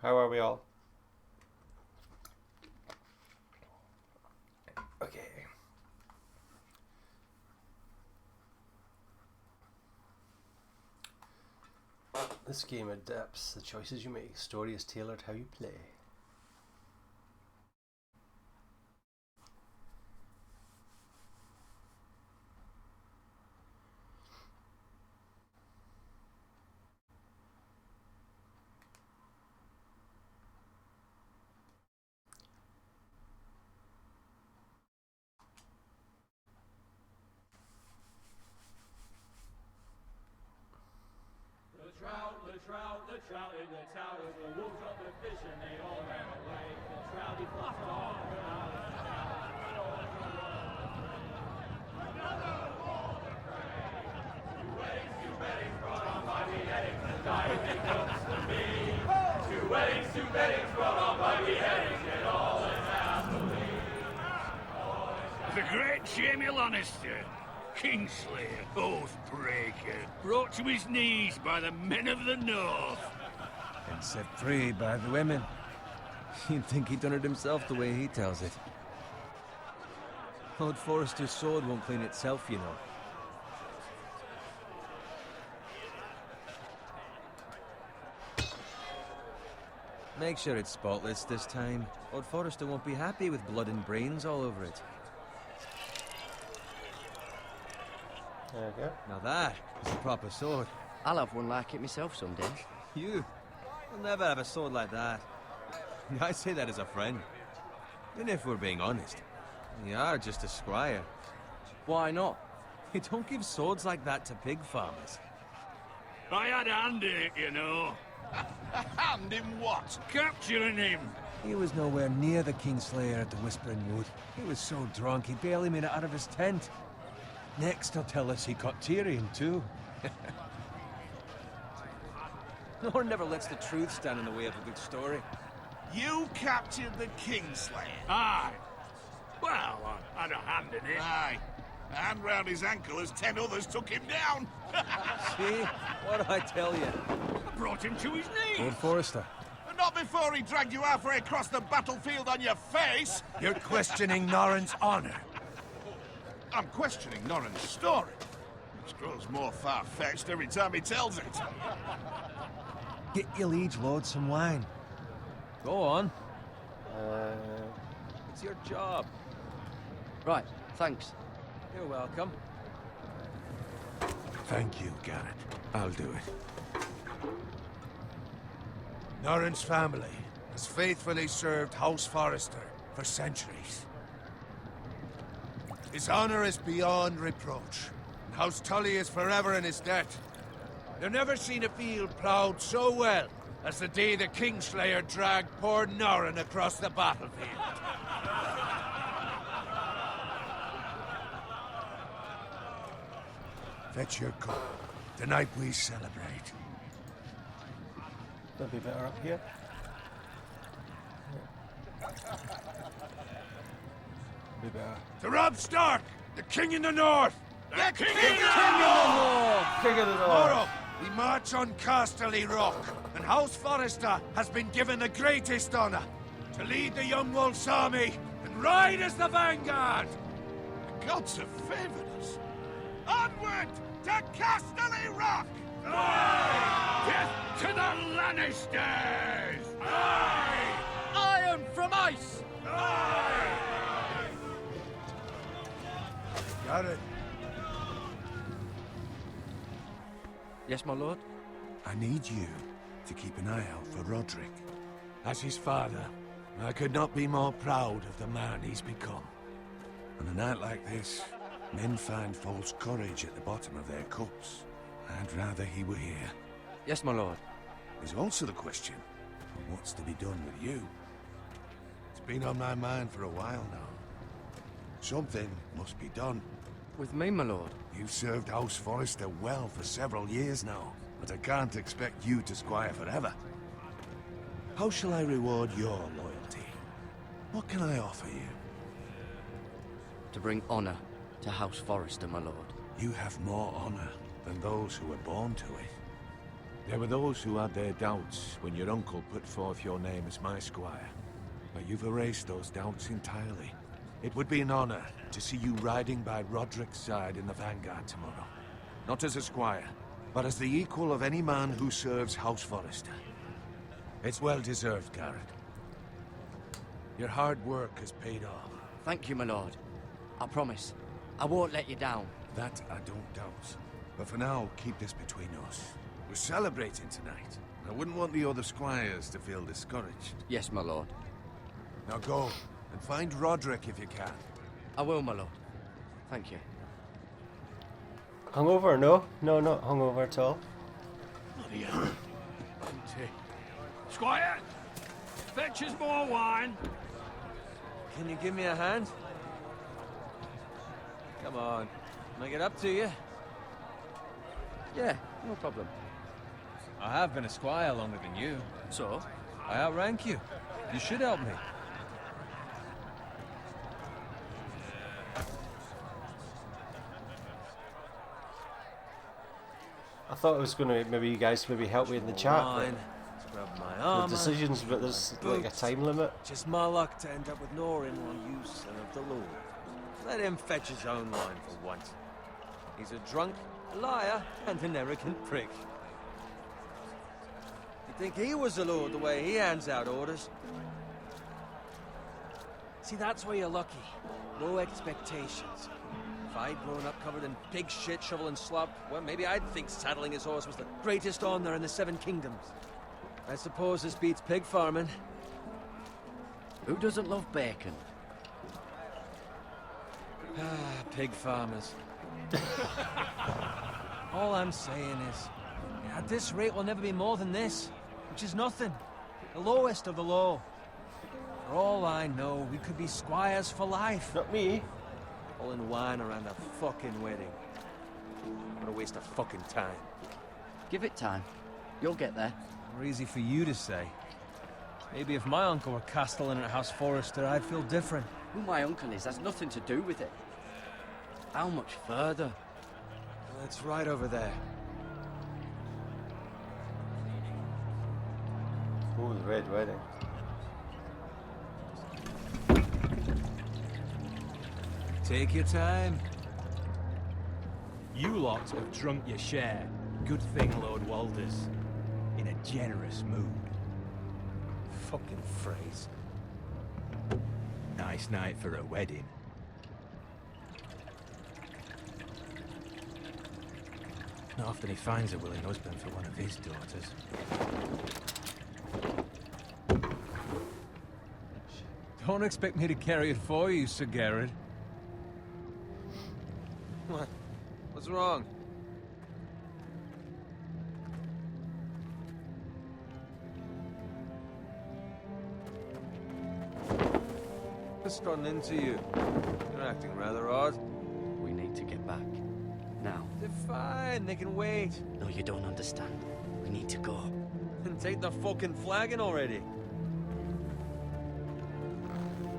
How are we all? Okay. This game adapts the choices you make. Story is tailored how you play. The trout in the towers, the wolves got the fish and they all ran away. The trouty fluffed off without a doubt. Another war the prey. Two weddings brought on by beheadings, and diving comes to me. Two weddings brought on by beheadings, yet all is happily. The great Jamie Lannister, Kingslayer, Oathbreaker, brought to his knees by the men of the North. And set free by the women. You'd think he'd done it himself the way he tells it. Lord Forrester's sword won't clean itself, you know. Make sure it's spotless this time. Lord Forrester won't be happy with blood and brains all over it. There we go. Now that is a proper sword. I'll have one like it myself someday. You? You'll never have a sword like that. I say that as a friend. And if we're being honest, you are just a squire. Why not? You don't give swords like that to pig farmers. I had a hand in it, you know. A hand in what? Capturing him. He was nowhere near the Kingslayer at the Whispering Wood. He was so drunk he barely made it out of his tent. Next he'll tell us he caught Tyrion too. No one never lets the truth stand in the way of a good story. You captured the Kingslayer. Aye. Well, I had a hand in it. Aye. A hand round his ankle as 10 others took him down. See? What did I tell you? I brought him to his knees. Lord Forrester. And not before he dragged you halfway across the battlefield on your face. You're questioning Norrin's honor. I'm questioning Norrin's story, which grows more far-fetched every time he tells it. Get your liege lord some wine. Go on. It's your job. Right, thanks. You're welcome. Thank you, Garrett. I'll do it. Norrin's family has faithfully served House Forrester for centuries. His honor is beyond reproach, and House Tully is forever in his debt. They've never seen a field ploughed so well as the day the Kingslayer dragged poor Norrin across the battlefield. Fetch your cup. Tonight we celebrate. That'd be better up here. Be better. To Robb Stark, the King in the North! The King King of the North! Tomorrow, we march on Casterly Rock, and House Forrester has been given the greatest honor to lead the Young Wolf's army and ride as the vanguard! The gods have favored us. Onward to Casterly Rock! Death to the Lannisters! Aye! Iron from ice! Got it. Yes, my lord? I need you to keep an eye out for Roderick. As his father, I could not be more proud of the man he's become. On a night like this, men find false courage at the bottom of their cups. I'd rather he were here. Yes, my lord. There's also the question of what's to be done with you. It's been on my mind for a while now. Something must be done. With me, my lord? You've served House Forrester well for several years now, but I can't expect you to squire forever. How shall I reward your loyalty? What can I offer you? To bring honor to House Forrester, my lord. You have more honor than those who were born to it. There were those who had their doubts when your uncle put forth your name as my squire. But you've erased those doubts entirely. It would be an honor to see you riding by Roderick's side in the vanguard tomorrow. Not as a squire, but as the equal of any man who serves House Forrester. It's well deserved, Garrett. Your hard work has paid off. Thank you, my lord. I promise. I won't let you down. That I don't doubt. But for now, keep this between us. We're celebrating tonight. I wouldn't want the other squires to feel discouraged. Yes, my lord. Now go, and find Roderick if you can. I will, my lord. Thank you. Hungover? No, no, not hungover at all. Bloody hell. Squire! Fetch us more wine. Can you give me a hand? Come on, make it up to you. Yeah, no problem. I have been a squire longer than you. So? I outrank you. You should help me. I thought it was going to maybe you guys maybe help me in the chat. Fine. But Grab my the armor. decisions, but there's like a time limit. Just my luck to end up with Norin while you serve the Lord. Let him fetch his own line for once. He's a drunk, a liar, and an arrogant prick. You think he was the Lord the way he hands out orders? See, that's where you're lucky. Low expectations. If I'd grown up covered in pig shit, shovel and slop, well, maybe I'd think saddling his horse was the greatest honor in the Seven Kingdoms. I suppose this beats pig farming. Who doesn't love bacon? Ah, pig farmers. All I'm saying is, at this rate we'll never be more than this, which is nothing. The lowest of the low. For all I know, we could be squires for life. Not me. All in wine around a fucking wedding. What a waste of fucking time. Give it time. You'll get there. More easy for you to say. Maybe if my uncle were castellan at House Forrester, I'd feel different. Who my uncle is has nothing to do with it. How much further? It's right over there. Oh, the Red Wedding. Take your time. You lot have drunk your share. Good thing Lord Walder's in a generous mood. Fucking phrase. Nice night for a wedding. Not often he finds a willing husband for one of his daughters. Don't expect me to carry it for you, Sir Garrett. What? What's wrong? Just run into you. You're acting rather odd. We need to get back. Now. They're fine, they can wait. No, you don't understand. We need to go. And take the fucking flagon already.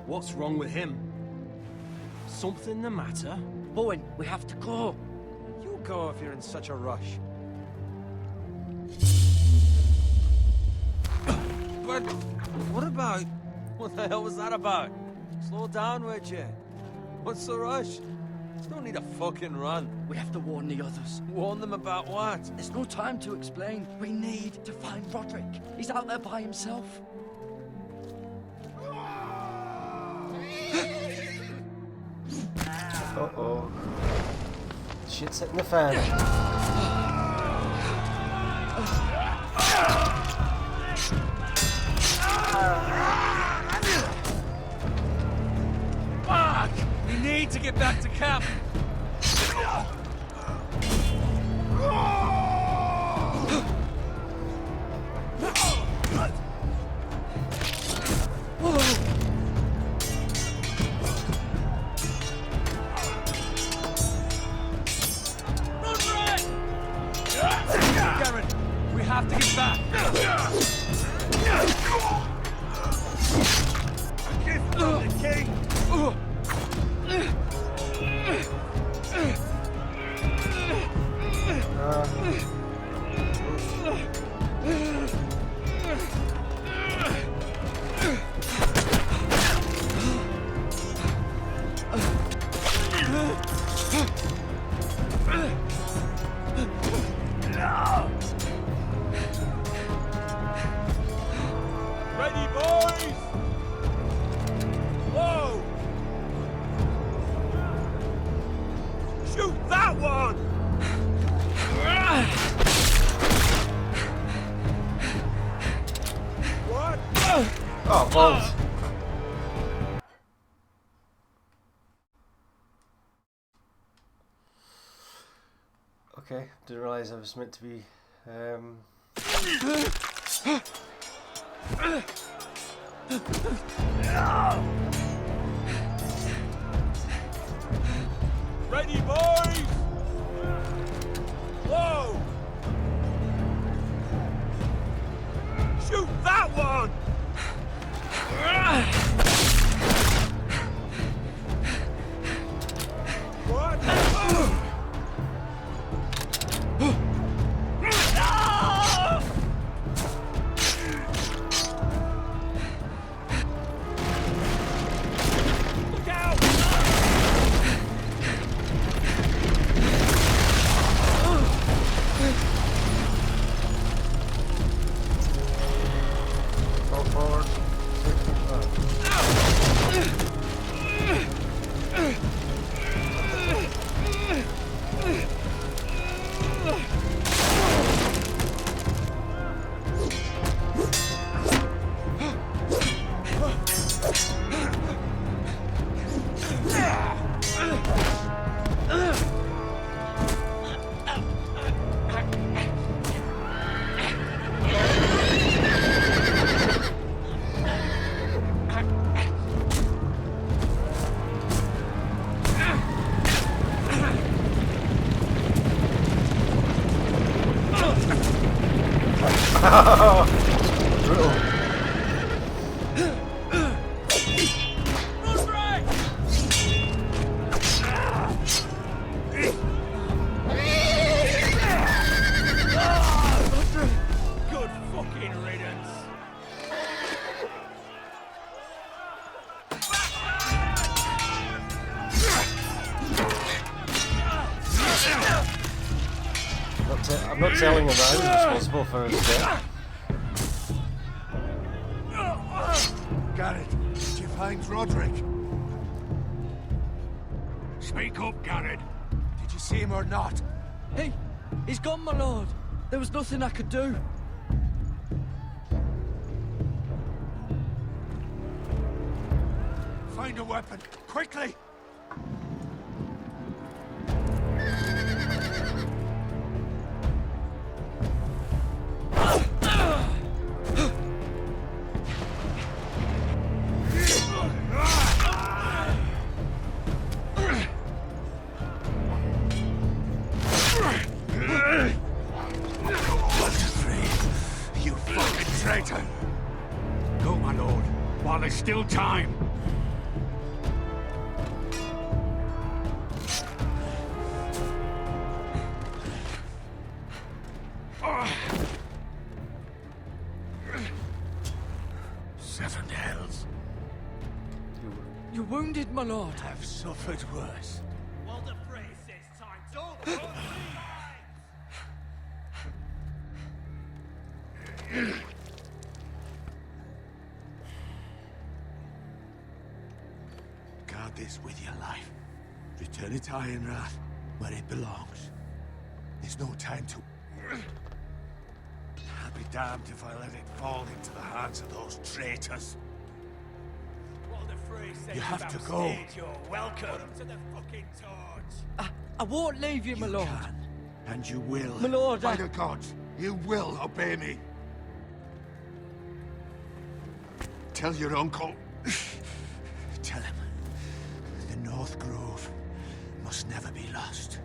What's wrong with him? Something the matter? Bowen, we have to go. You go if you're in such a rush. But what about... What the hell was that about? Slow down, would you? What's the rush? There's no need to fucking run. We have to warn the others. Warn them about what? There's no time to explain. We need to find Roderick. He's out there by himself. Uh-oh. Shit's hitting the fan. Fuck! We need to get back to camp. Garrett, we have to get back. Gift from the king! Ready, boys? Whoa! Shoot that one! What? Oh, balls. Okay, didn't realise I was meant to be. Ready, boys? Whoa! Shoot that one! What? Look out! Go forward. 65. Brutal. Good fucking riddance. I'm not telling him that I'm responsible for his death. Garrett, did you find Roderick? Speak up, Garrett. Did you see him or not? Hey, he's gone, my lord. There was nothing I could do. Find a weapon, quickly! You fucking traitor! Go, my lord, while there's still time. Seven hells. You're wounded, my lord. I've suffered worse. Well, the phrase says time. Don't hurt me! Guard this with your life. Return it to Ironrath, where it belongs. There's no time to... I'll be damned if I let it fall into the hands of those traitors. Well, the phrase says You have to backstage, go. You're welcome to the fucking torch. I won't leave you, my You lord. can, and you will. My lord, By I- the gods, you will obey me. Tell your uncle. Tell him. The North Grove must never be lost.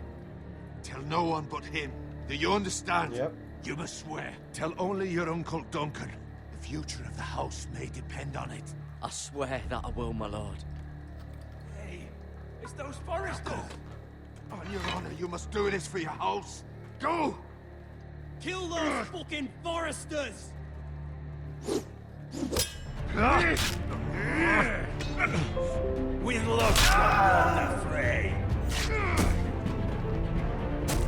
Tell no one but him. Do you understand? Yep. You must swear. Tell only your Uncle Duncan. The future of the house may depend on it. I swear that I will, my lord. Hey, it's those foresters. Go. On your honor, you must do this for your house. Go! Kill those fucking foresters! With luck, I'm not afraid.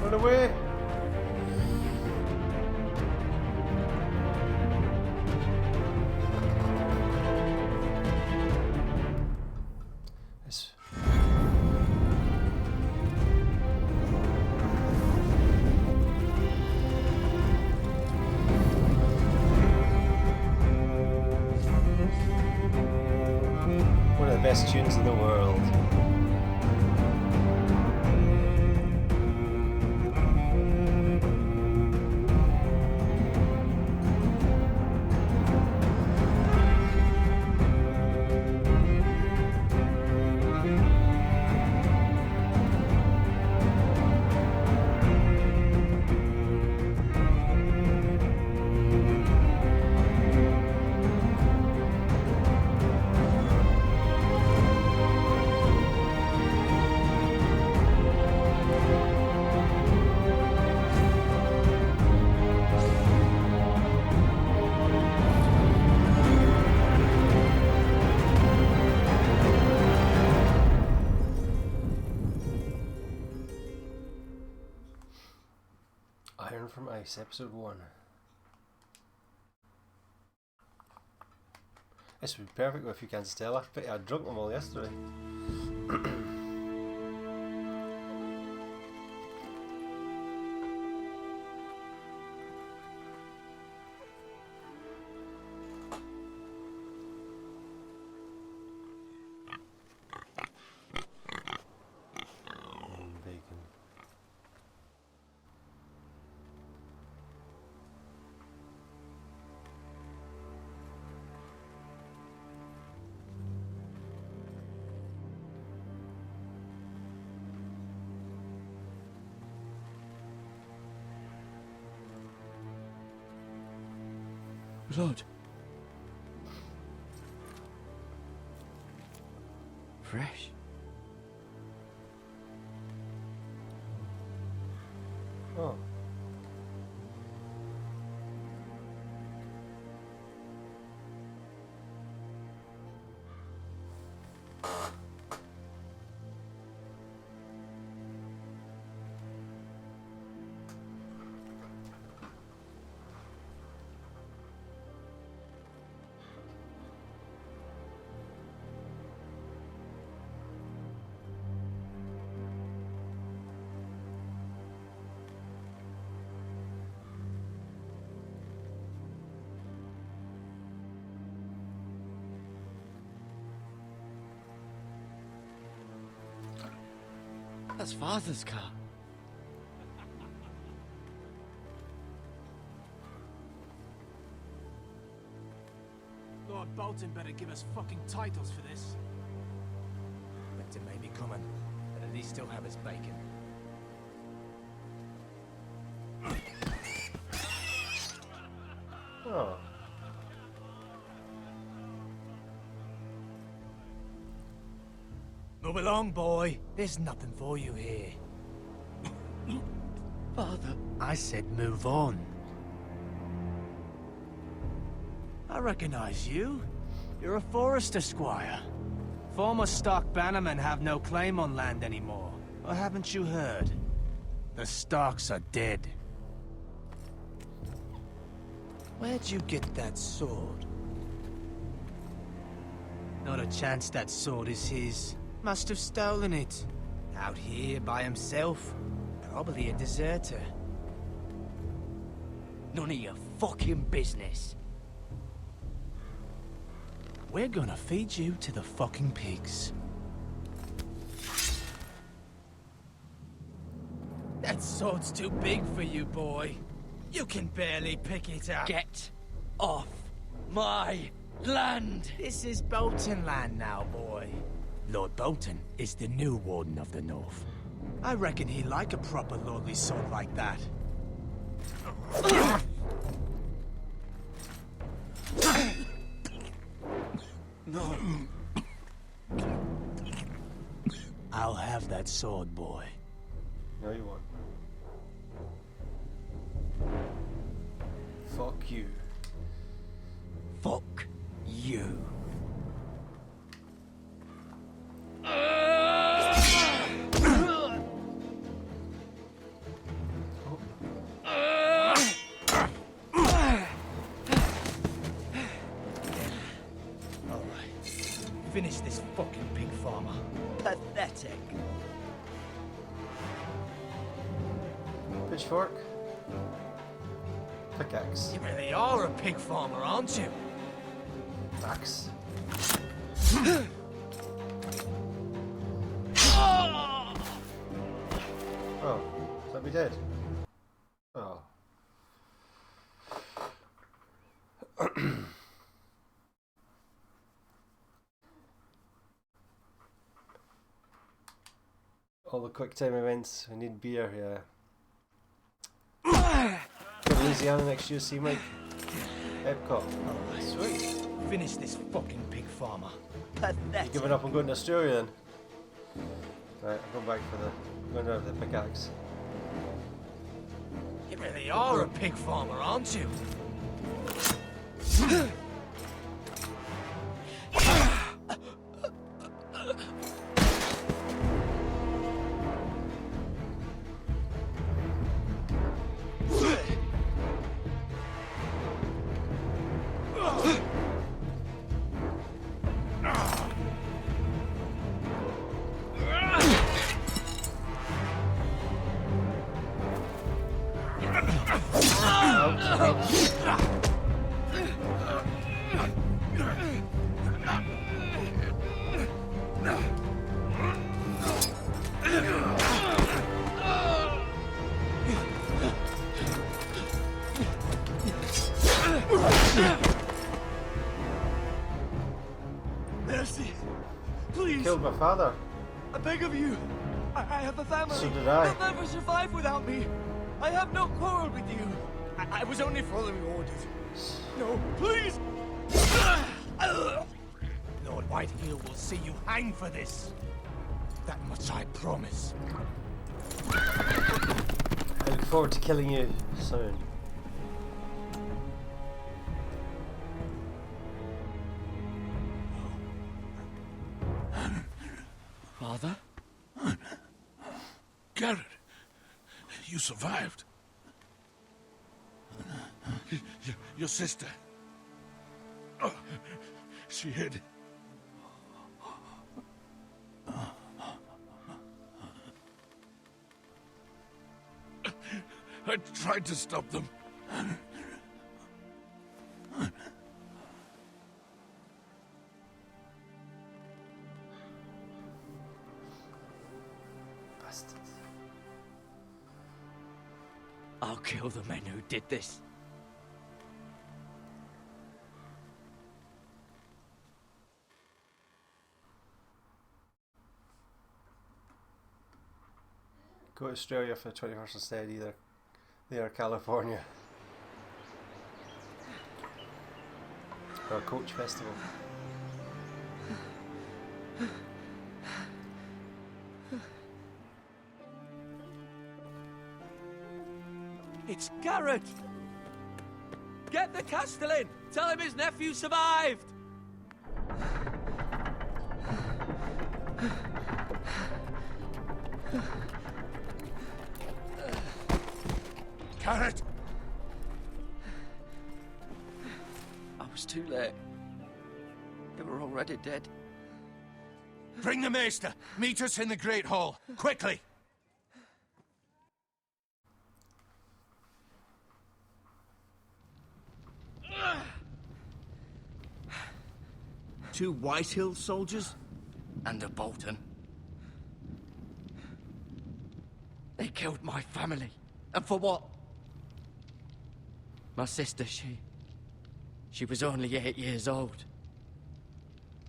Run away! It's... one of the best tunes in the world. Iron from Ice, episode 1. This would be perfect with a few cans of Stella. I drunk them all yesterday. Bacon. Blood. Fresh. Oh. That's Father's car. Lord Bolton better give us fucking titles for this. Winter may be coming, but at least he'll have his bacon. Oh. Move along, boy. There's nothing for you here. Father. I said move on. I recognize you. You're a Forester squire. Former Stark bannermen have no claim on land anymore. Or haven't you heard? The Starks are dead. Where'd you get that sword? Not a chance that sword is his. Must have stolen it. Out here by himself. Probably a deserter. None of your fucking business. We're gonna feed you to the fucking pigs. That sword's too big for you, boy. You can barely pick it up. Get off my land! This is Bolton land now, boy. Lord Bolton is the new Warden of the North. I reckon he like a proper lordly sword like that. No. I'll have that sword, boy. No, you won't. you. Fuck you. Finish this fucking pig farmer. Pathetic. Pitchfork. Pickaxe. You really are a pig farmer, aren't you? Axe. Oh, is that me dead? Oh. All the quick time events. We need beer, yeah. Go to Louisiana next year, see Mike. Epcot. Sweet. Finish this fucking pig farmer. Pathetic. You giving up on going to Australia then? Right, I'm going back for the. I'm going to have the pickaxe. You really are a pig farmer, aren't you? Mercy. Please. Killed my father. I beg of you. I have a family. So did I. They'll never survive without me. I have no quarrel with you. I was only following orders. No, please. Lord Whitehill will see you hang for this. That much I promise. I look forward to killing you soon. Father? Garrett, you survived. Your sister. Oh, she hid. I tried to stop them. Bastards. I'll kill the men who did this. Go to Australia for the 21st instead, either there or California. Or a coach festival. It's Garrett! Get the Castellan! Tell him his nephew survived! Garrett! I was too late. They were already dead. Bring the maester. Meet us in the Great Hall. Quickly! Two Whitehill soldiers? And a Bolton. They killed my family. And for what? My sister, she was only 8 years old.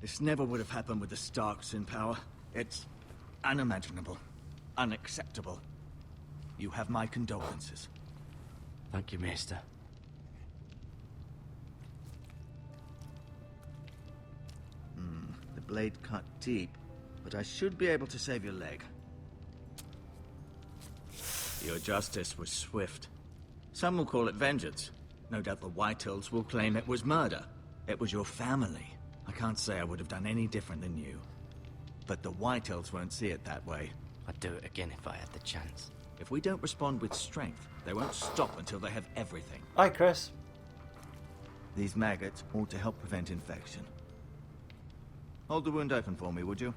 This never would have happened with the Starks in power. It's unimaginable. Unacceptable. You have my condolences. Thank you, Maester. The blade cut deep, but I should be able to save your leg. Your justice was swift. Some will call it vengeance. No doubt the Whitehills will claim it was murder. It was your family. I can't say I would have done any different than you. But the Whitehills won't see it that way. I'd do it again if I had the chance. If we don't respond with strength, they won't stop until they have everything. Hi, Chris. These maggots ought to help prevent infection. Hold the wound open for me, would you?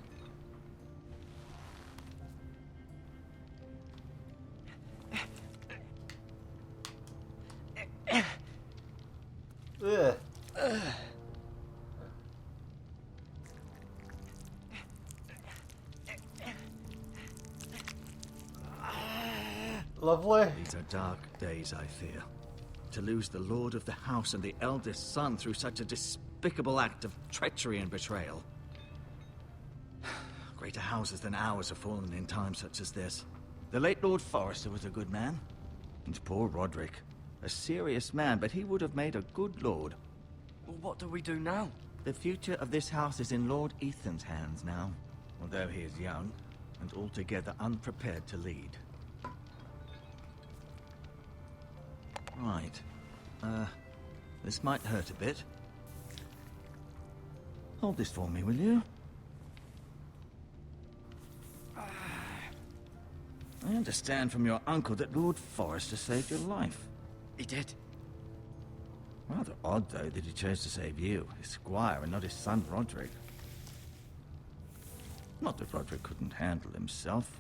Ugh. Lovely. These are dark days, I fear. To lose the lord of the house and the eldest son through such a despicable act of treachery and betrayal. Greater houses than ours have fallen in times such as this. The late Lord Forrester was a good man. And poor Roderick. A serious man, but he would have made a good lord. Well, what do we do now? The future of this house is in Lord Ethan's hands now. Although he is young, and altogether unprepared to lead. Right. This might hurt a bit. Hold this for me, will you? I understand from your uncle that Lord Forrester saved your life. He did. Rather odd, though, that he chose to save you, his squire, and not his son Roderick. Not that Roderick couldn't handle himself.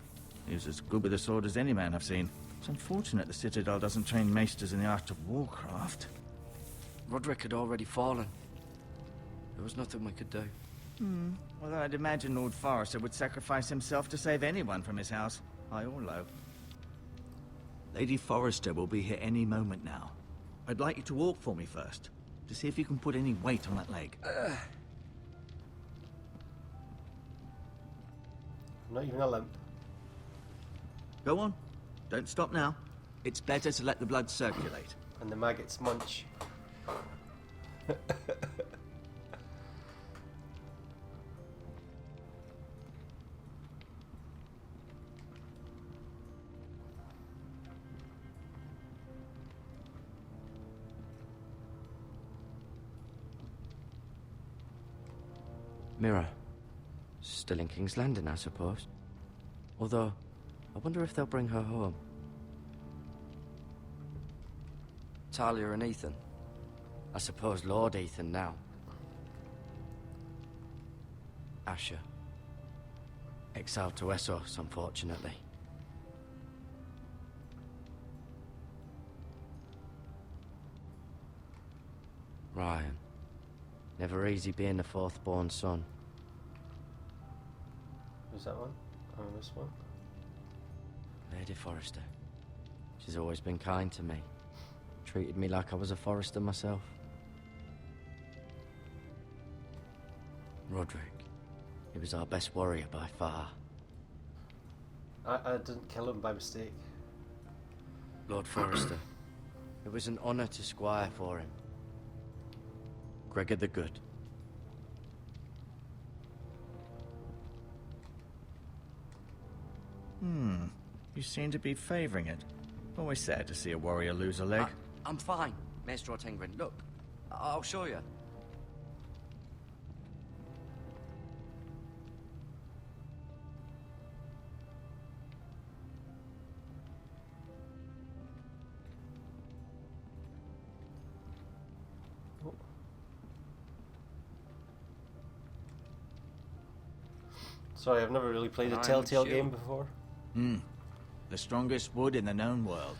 He was as good with a sword as any man I've seen. It's unfortunate the Citadel doesn't train maesters in the art of warcraft. Roderick had already fallen. There was nothing we could do. Well, I'd imagine Lord Forrester would sacrifice himself to save anyone from his house, high or low. Lady Forrester will be here any moment now. I'd like you to walk for me first, to see if you can put any weight on that leg. Not even a limp. Go on. Don't stop now. It's better to let the blood circulate. And the maggots munch. Mirror. Still in King's Landing, I suppose. Although, I wonder if they'll bring her home. Talia and Ethan. I suppose Lord Ethan now. Asher. Exiled to Essos, unfortunately. Ryan. Never easy being the fourth-born son. Who's that one? Oh, this one. Lady Forrester. She's always been kind to me. Treated me like I was a Forrester myself. Roderick. He was our best warrior by far. I didn't kill him by mistake. Lord Forrester. It was an honor to squire for him. Gregor the Good. You seem to be favoring it. Always sad to see a warrior lose a leg. I'm fine, Maestro Tengrin. Look, I'll show you. Sorry, I've never really played a Telltale game before. The strongest wood in the known world.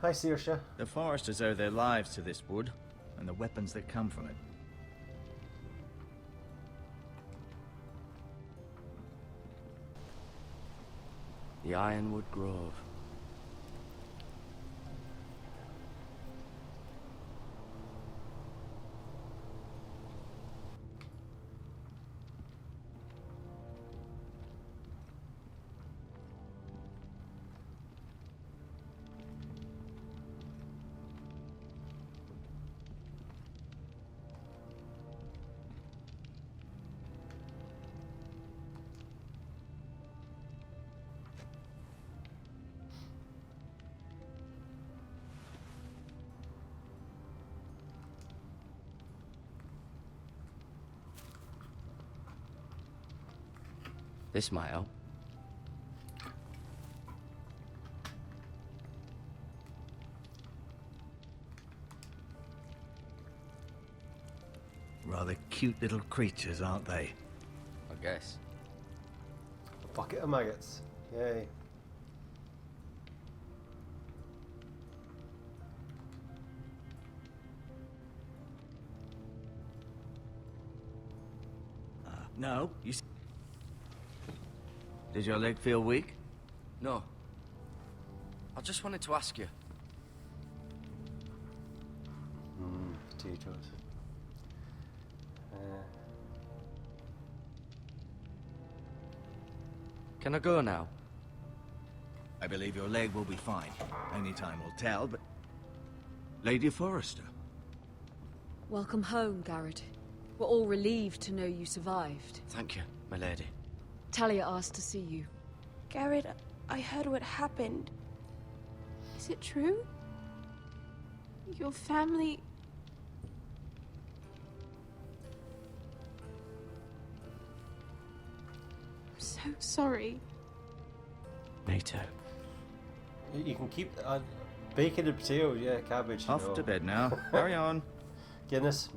Hi, Saoirse. The Foresters owe their lives to this wood, and the weapons that come from it. The Ironwood Grove. This might help. Rather cute little creatures, aren't they? I guess. A bucket of maggots. Yay. No, you... Did your leg feel weak? No. I just wanted to ask you. Potatoes. Can I go now? I believe your leg will be fine. Only time will tell, but... Lady Forrester. Welcome home, Garrett. We're all relieved to know you survived. Thank you, my lady. Talia asked to see you. Garrett, I heard what happened. Is it true? Your family... I'm so sorry. Me too. You can keep bacon and potatoes, yeah, cabbage. Off to bed now. Carry on. Guinness.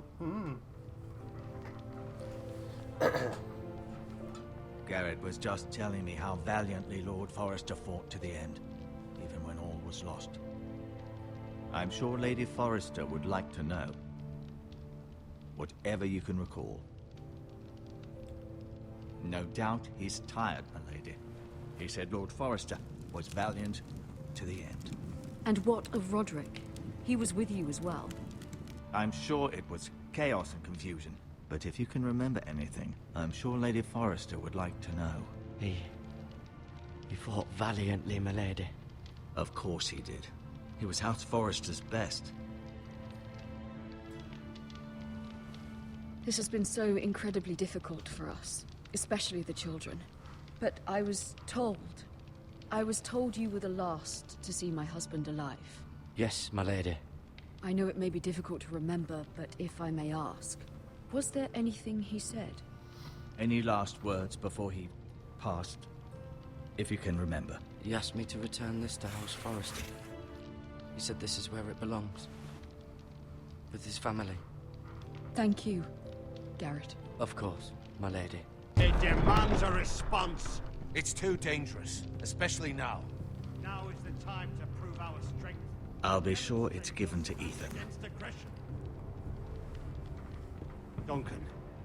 Garrett was just telling me how valiantly Lord Forrester fought to the end, even when all was lost. I'm sure Lady Forrester would like to know. Whatever you can recall. No doubt he's tired, my lady. He said Lord Forrester was valiant to the end. And what of Roderick? He was with you as well. I'm sure it was chaos and confusion. But if you can remember anything, I'm sure Lady Forrester would like to know. He fought valiantly, my lady. Of course he did. He was House Forrester's best. This has been so incredibly difficult for us, especially the children. But I was told you were the last to see my husband alive. Yes, my lady. I know it may be difficult to remember, but if I may ask, was there anything he said? Any last words before he passed? If you can remember. He asked me to return this to House Forrester. He said this is where it belongs. With his family. Thank you, Garrett. Of course, my lady. It demands a response. It's too dangerous, especially now. Now is the time to prove our strength. I'll be sure it's given to Ethan. Against aggression. Duncan,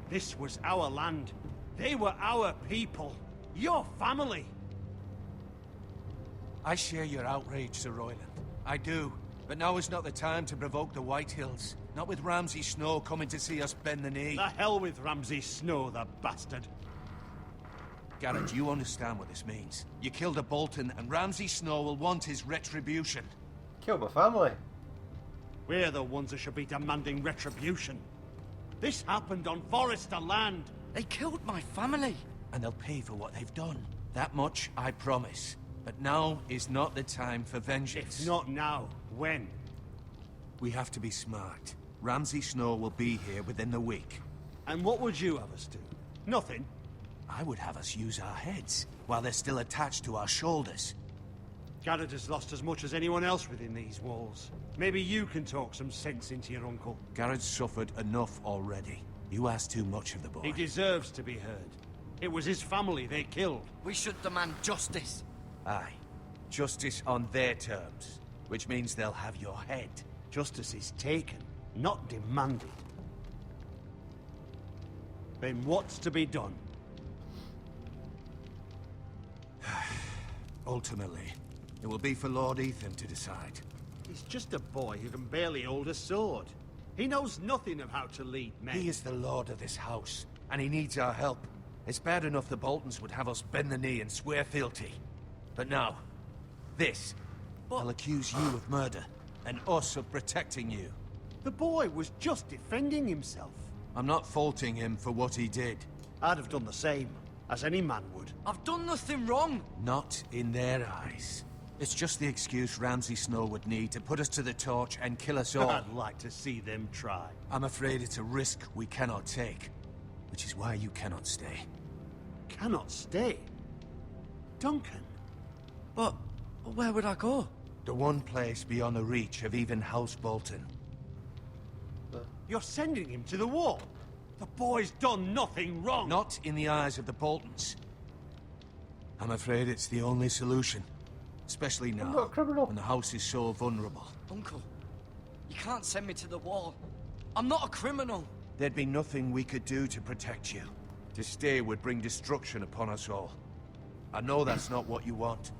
this was our land. They were our people. Your family. I share your outrage, Sir Royland. I do. But now is not the time to provoke the White Hills. Not with Ramsay Snow coming to see us bend the knee. The hell with Ramsay Snow, the bastard. Garrett, you understand what this means. You killed a Bolton, and Ramsay Snow will want his retribution. Killed my family. We're the ones that should be demanding retribution. This happened on Forrester land. They killed my family. And they'll pay for what they've done. That much, I promise. But now is not the time for vengeance. If not now, when? We have to be smart. Ramsay Snow will be here within the week. And what would you have us do? Nothing? I would have us use our heads, while they're still attached to our shoulders. Garrett has lost as much as anyone else within these walls. Maybe you can talk some sense into your uncle. Garrett's suffered enough already. You ask too much of the boy. He deserves to be heard. It was his family they killed. We should demand justice. Aye. Justice on their terms. Which means they'll have your head. Justice is taken, not demanded. Then what's to be done? Ultimately, it will be for Lord Ethan to decide. He's just a boy who can barely hold a sword. He knows nothing of how to lead men. He is the lord of this house, and he needs our help. It's bad enough the Boltons would have us bend the knee and swear fealty. But now, this. They'll accuse you of murder, and us of protecting you. The boy was just defending himself. I'm not faulting him for what he did. I'd have done the same, as any man would. I've done nothing wrong. Not in their eyes. It's just the excuse Ramsay Snow would need to put us to the torch and kill us all. I'd like to see them try. I'm afraid it's a risk we cannot take, which is why you cannot stay. cannot stay. Duncan. But where would I go? The one place beyond the reach of even House Bolton. You're sending him to the wall? The boy's done nothing wrong. Not in the eyes of the Boltons. I'm afraid it's the only solution. Especially now, I'm not a criminal. when the house is so vulnerable. Uncle, you can't send me to the wall. I'm not a criminal. There'd be nothing we could do to protect you. To stay would bring destruction upon us all. I know that's not what you want.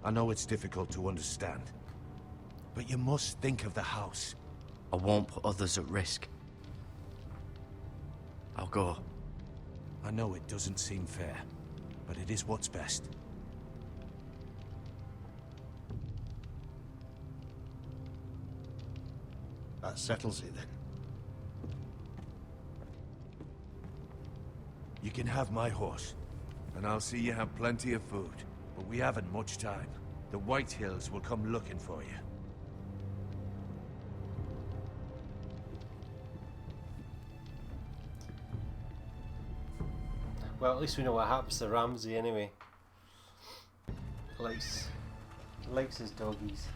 I know it's difficult to understand. But you must think of the house. I won't put others at risk. I'll go. I know it doesn't seem fair, but it is what's best. That settles it then. You can have my horse, and I'll see you have plenty of food. But we haven't much time. The White Hills will come looking for you. Well, at least we know what happens to Ramsay anyway. Likes his doggies.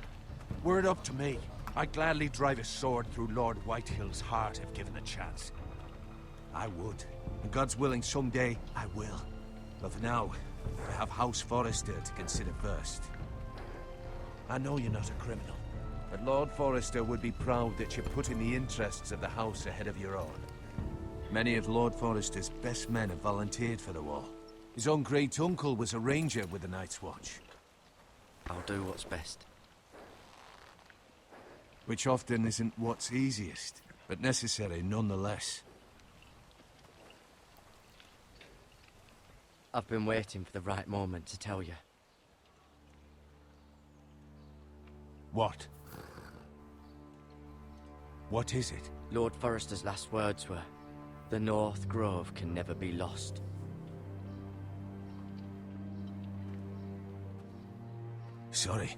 Were it up to me, I'd gladly drive a sword through Lord Whitehill's heart if given the chance. I would. And God's willing, someday I will. But for now, I have House Forrester to consider first. I know you're not a criminal, but Lord Forrester would be proud that you're putting the interests of the house ahead of your own. Many of Lord Forrester's best men have volunteered for the war. His own great-uncle was a ranger with the Night's Watch. I'll do what's best. Which often isn't what's easiest, but necessary nonetheless. I've been waiting for the right moment to tell you. What? What is it? Lord Forrester's last words were, "The North Grove can never be lost." Sorry.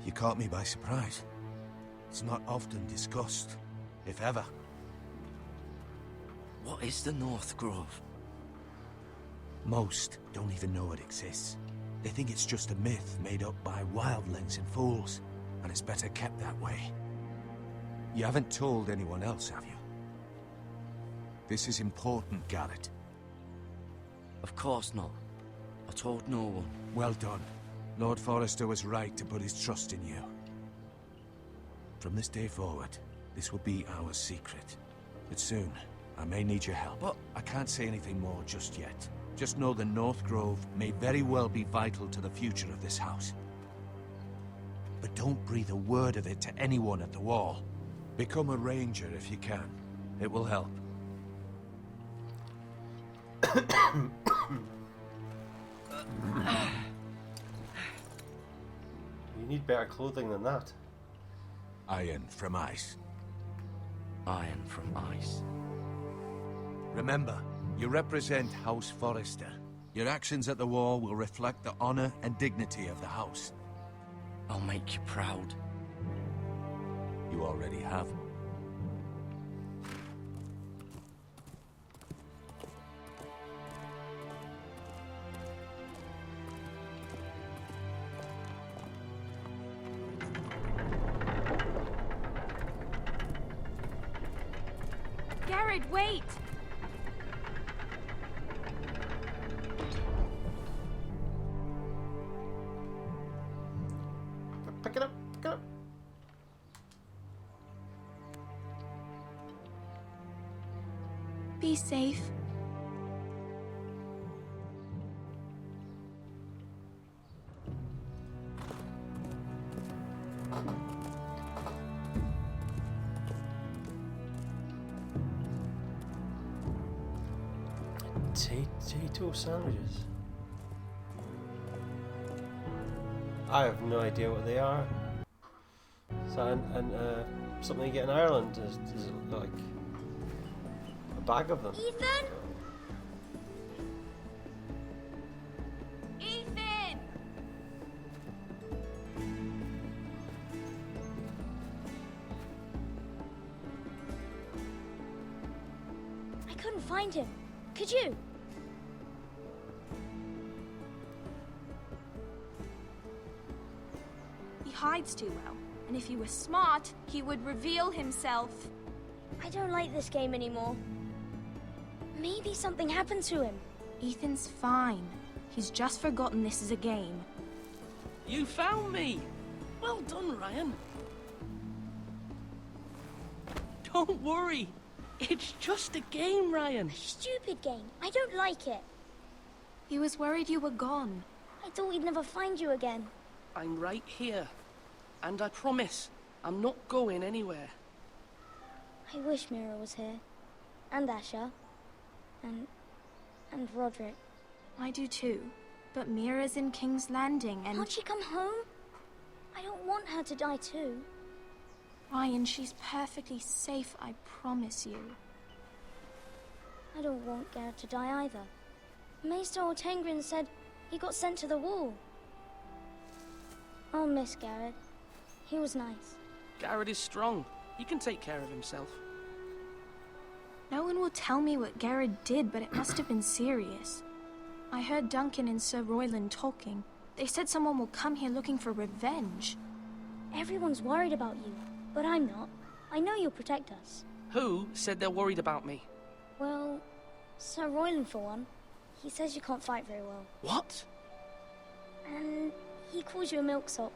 You caught me by surprise. It's not often discussed, if ever. What is the North Grove? Most don't even know it exists. They think it's just a myth made up by wildlings and fools, and it's better kept that way. You haven't told anyone else, have you? This is important, Garrett. Of course not. I told no one. Well done. Lord Forrester was right to put his trust in you. From this day forward, this will be our secret. But soon, I may need your help. But I can't say anything more just yet. Just know the North Grove may very well be vital to the future of this house. But don't breathe a word of it to anyone at the wall. Become a ranger if you can. It will help. You need better clothing than that. Iron from ice. Iron from ice. Remember, you represent House Forrester. Your actions at the wall will reflect the honor and dignity of the house. I'll make you proud. You already have. Garrett, wait! Pick it up, pick it up. Be safe. Potato sandwiches. I have no idea what they are. So, something you get in Ireland is it like a bag of them. Ethan? Ethan! I couldn't find him. Could you? hides too well. And if he were smart, he would reveal himself. I don't like this game anymore. Maybe something happened to him. Ethan's fine. He's just forgotten this is a game. You found me! Well done, Ryan. Don't worry. It's just a game, Ryan. A stupid game. I don't like it. He was worried you were gone. I thought we'd never find you again. I'm right here. And I promise, I'm not going anywhere. I wish Mira was here. And Asher. And Roderick. I do too. But Mira's in King's Landing and... Can't she come home? I don't want her to die too. Ryan, she's perfectly safe, I promise you. I don't want Garrett to die either. Maester Ortengrin said he got sent to the wall. I'll miss Garrett. He was nice. Garrett is strong. He can take care of himself. No one will tell me what Garrett did, but it must have been serious. I heard Duncan and Sir Royland talking. They said someone will come here looking for revenge. Everyone's worried about you, but I'm not. I know you'll protect us. Who said they're worried about me? Well, Sir Royland for one. He says you can't fight very well. What? And he calls you a milksop.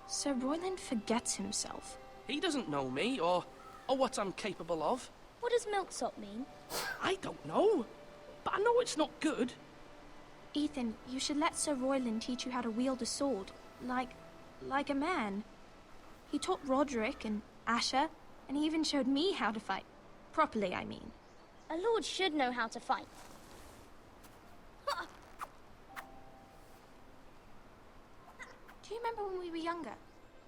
Sir Royland forgets himself. He doesn't know me, or what I'm capable of. What does milksop mean? I don't know, but I know it's not good. Ethan, you should let Sir Royland teach you how to wield a sword, like a man. He taught Roderick and Asher, and he even showed me how to fight. Properly, I mean. A lord should know how to fight. Do you remember when we were younger?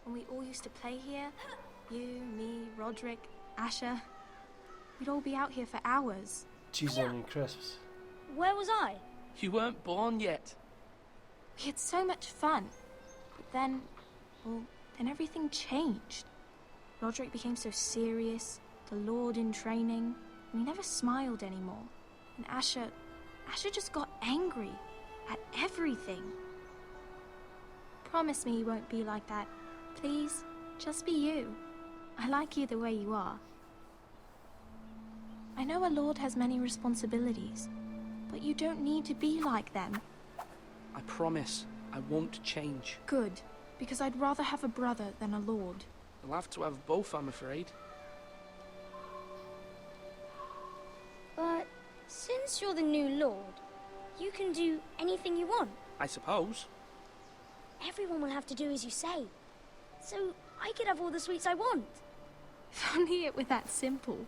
When we all used to play here? You, me, Roderick, Asher. We'd all be out here for hours. Cheese onion crisps. Where was I? You weren't born yet. We had so much fun. But then, well, then everything changed. Roderick became so serious, the Lord in training, and he never smiled anymore. And Asher just got angry at everything. Promise me you won't be like that. Please, just be you. I like you the way you are. I know a lord has many responsibilities, but you don't need to be like them. I promise I won't change. Good, because I'd rather have a brother than a lord. I'll have to have both, I'm afraid. But since you're the new lord, you can do anything you want. I suppose. Everyone will have to do as you say. So I could have all the sweets I want. If only it were that simple.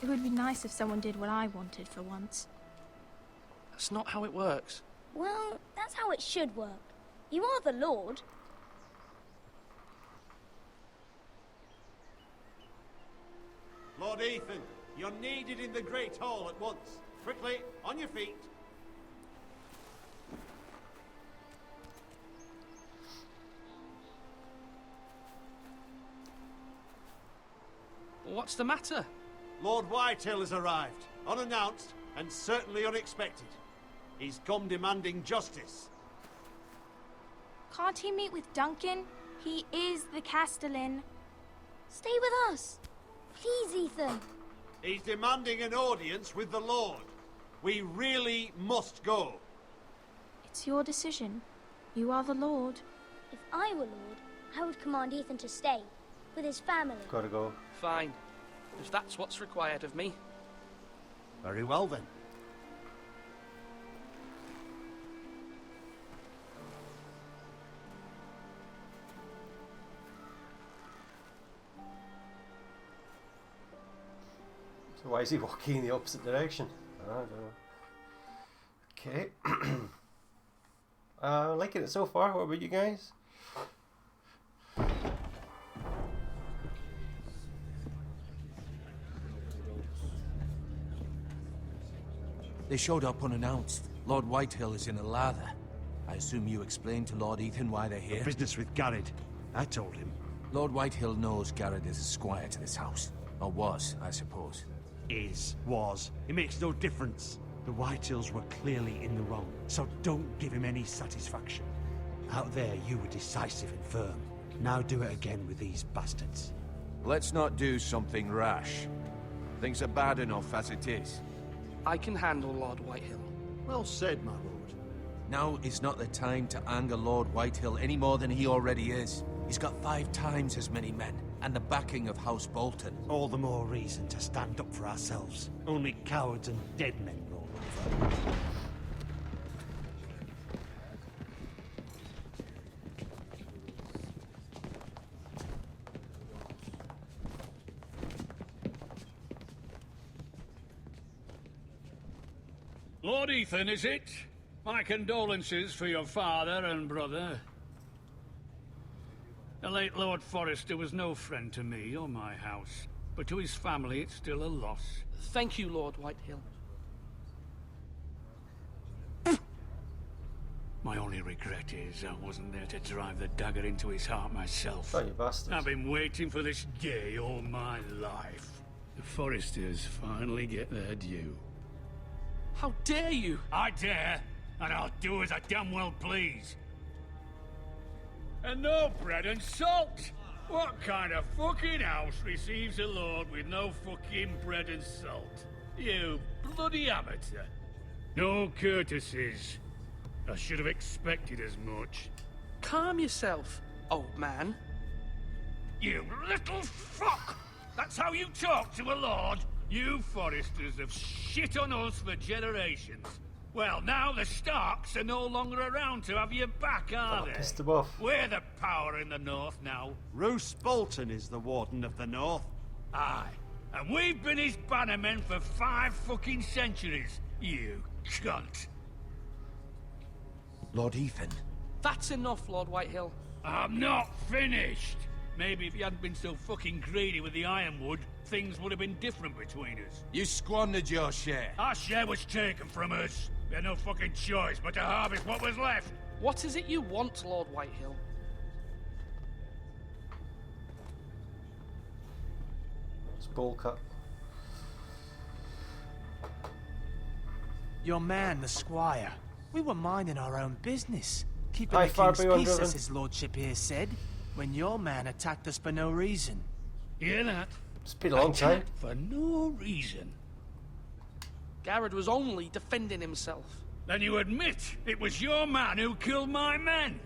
It would be nice if someone did what I wanted for once. That's not how it works. Well, that's how it should work. You are the lord. Lord Ethan, you're needed in the Great Hall at once. Quickly, on your feet. What's the matter? Lord Whitehill has arrived, unannounced and certainly unexpected. He's come demanding justice. Can't he meet with Duncan? He is the Castellan. Stay with us. Please, Ethan. He's demanding an audience with the Lord. We really must go. It's your decision. You are the Lord. If I were Lord, I would command Ethan to stay, with his family. Gotta go. Fine. If that's what's required of me. Very well then. So why is he walking in the opposite direction? I don't know. Okay. Liking it so far. What about you guys? They showed up unannounced. Lord Whitehill is in a lather. I assume you explained to Lord Ethan why they're here? Business with Garrett. I told him. Lord Whitehill knows Garrett is a squire to this house. Or was, I suppose. Was. It makes no difference. The Whitehills were clearly in the wrong, so don't give him any satisfaction. Out there, you were decisive and firm. Now do it again with these bastards. Let's not do something rash. Things are bad enough as it is. I can handle Lord Whitehill. Well said, my lord. Now is not the time to anger Lord Whitehill any more than he already is. He's got 5 times as many men, and the backing of House Bolton. All the more reason to stand up for ourselves. Only cowards and dead men roll over. Lord Ethan, is it? My condolences for your father and brother. The late Lord Forrester was no friend to me or my house, but to his family it's still a loss. Thank you, Lord Whitehill. My only regret is I wasn't there to drive the dagger into his heart myself. Oh, you bastard. I've been waiting for this day all my life. The Forresters finally get their due. How dare you? I dare, and I'll do as I damn well please. And no bread and salt! What kind of fucking house receives a lord with no fucking bread and salt? You bloody amateur. No courtesies. I should have expected as much. Calm yourself, old man. You little fuck! That's how you talk to a lord? You Forresters have shit on us for generations. Well, now the Starks are no longer around to have your back, are they? Pissed them off. We're the power in the north now. Roose Bolton is the Warden of the North. Aye. And we've been his bannermen for 5 fucking centuries, you cunt. Lord Ethan. That's enough, Lord Whitehill. I'm not finished. Maybe if you hadn't been so fucking greedy with the ironwood, things would have been different between us. You squandered your share. Our share was taken from us. We had no fucking choice but to harvest what was left. What is it you want, Lord Whitehill? It's bowl cut. Your man, the squire. We were minding our own business. Keeping Aye, the far king's beyond peace, driven. as his lordship here said, when your man attacked us for no reason. Hear that? It's been a long time. For no reason. Garrett was only defending himself. Then you admit it was your man who killed my men.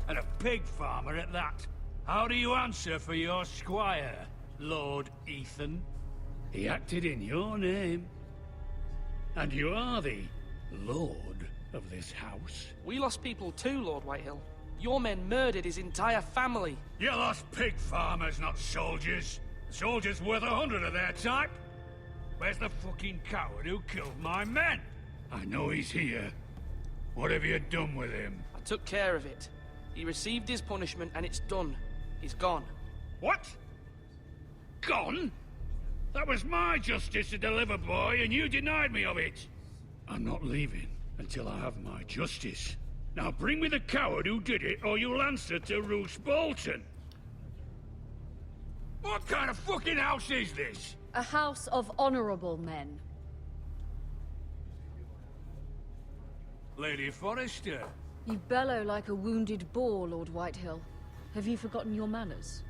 And a pig farmer at that. How do you answer for your squire, Lord Ethan? He acted in your name. And you are the lord of this house. We lost people too, Lord Whitehill. Your men murdered his entire family. You lost pig farmers, not soldiers. Soldiers worth 100 of their type. Where's the fucking coward who killed my men? I know he's here. What have you done with him? I took care of it. He received his punishment and it's done. He's gone. What? Gone? That was my justice to deliver, boy, and you denied me of it. I'm not leaving until I have my justice. Now bring me the coward who did it, or you'll answer to Roose Bolton. What kind of fucking house is this? A house of honorable men. Lady Forrester. You bellow like a wounded boar, Lord Whitehill. Have you forgotten your manners?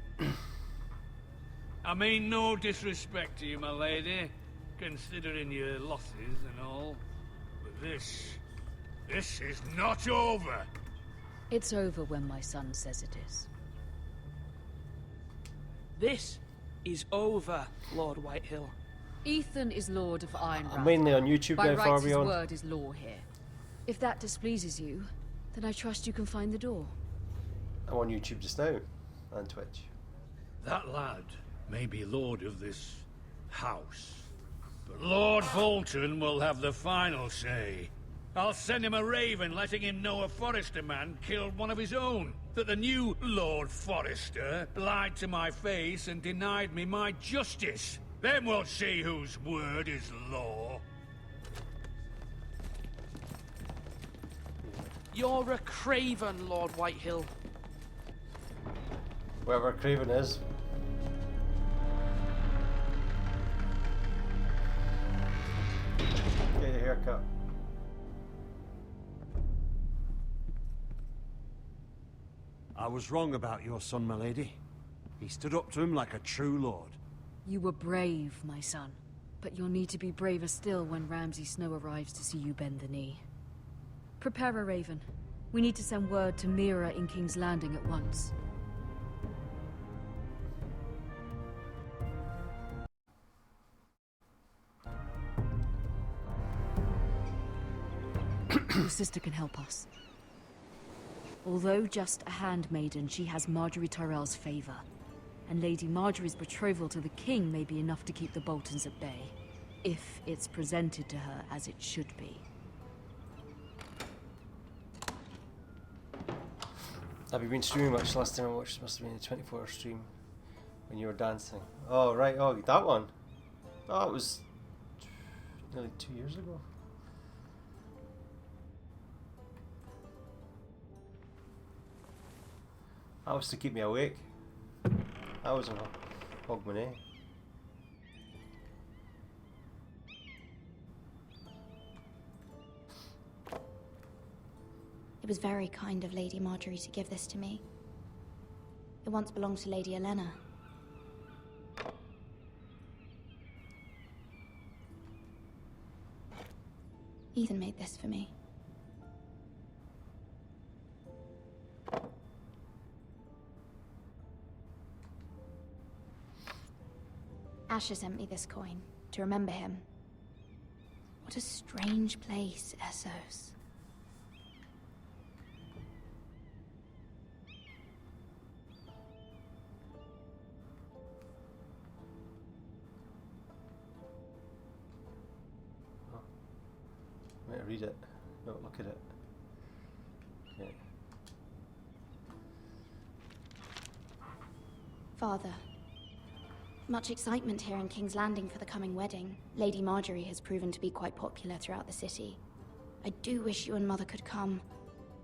I mean no disrespect to you, my lady, considering your losses and all. But this is not over. It's over when my son says it is. This is over, Lord Whitehill. Ethan is Lord of Ironrath. I'm mainly on YouTube By now, far rights, his beyond. word is law here. If that displeases you, then I trust you can find the door. I'm on YouTube just now, and Twitch. That lad may be lord of this house, but Lord Bolton will have the final say. I'll send him a raven letting him know a Forrester man killed one of his own. That the new Lord Forrester lied to my face and denied me my justice. Then we'll see whose word is law. You're a craven, Lord Whitehill. Wherever Craven is. Get your haircut. was wrong about your son, my lady. He stood up to him like a true lord. You were brave, my son. But you'll need to be braver still when Ramsay Snow arrives to see you bend the knee. Prepare a raven. We need to send word to Mira in King's Landing at once. Your sister can help us. Although just a handmaiden, she has Marjorie Tyrell's favor. And Lady Marjorie's betrothal to the king may be enough to keep the Boltons at bay. If it's presented to her as it should be. Have you been streaming much? Last time I watched must have been a 24-hour stream when you were dancing. Oh, right. Oh, that one. Oh, it was nearly 2 years ago. That was to keep me awake. That was on Hogmanay. It was very kind of Lady Marjorie to give this to me. It once belonged to Lady Elena. Ethan made this for me. Asher sent me this coin to remember him. What a strange place, Essos. Might read it. No, look at it. Okay. Father. Much excitement here in King's Landing for the coming wedding. Lady Marjorie has proven to be quite popular throughout the city. I do wish you and Mother could come,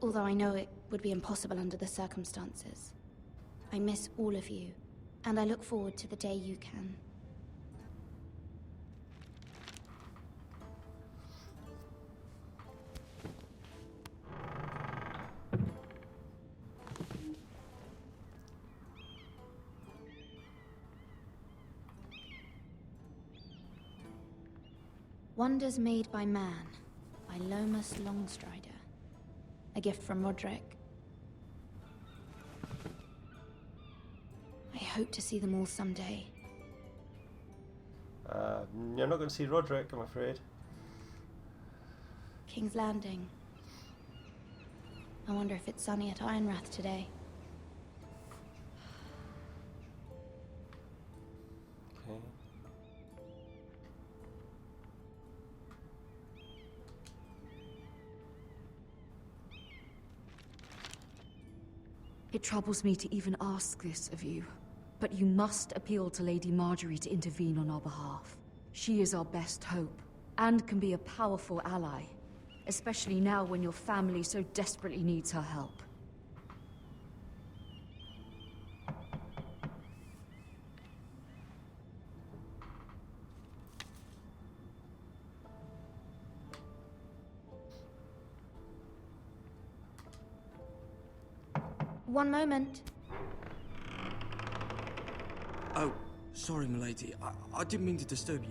although I know it would be impossible under the circumstances. I miss all of you, and I look forward to the day you can. Wonders Made by Man, by Lomas Longstrider. A gift from Roderick. I hope to see them all someday. You're not going to see Roderick, I'm afraid. King's Landing. I wonder if it's sunny at Ironrath today. Okay. It troubles me to even ask this of you, but you must appeal to Lady Marjorie to intervene on our behalf. She is our best hope, and can be a powerful ally, especially now when your family so desperately needs her help. One moment. Oh, sorry, milady. I didn't mean to disturb you.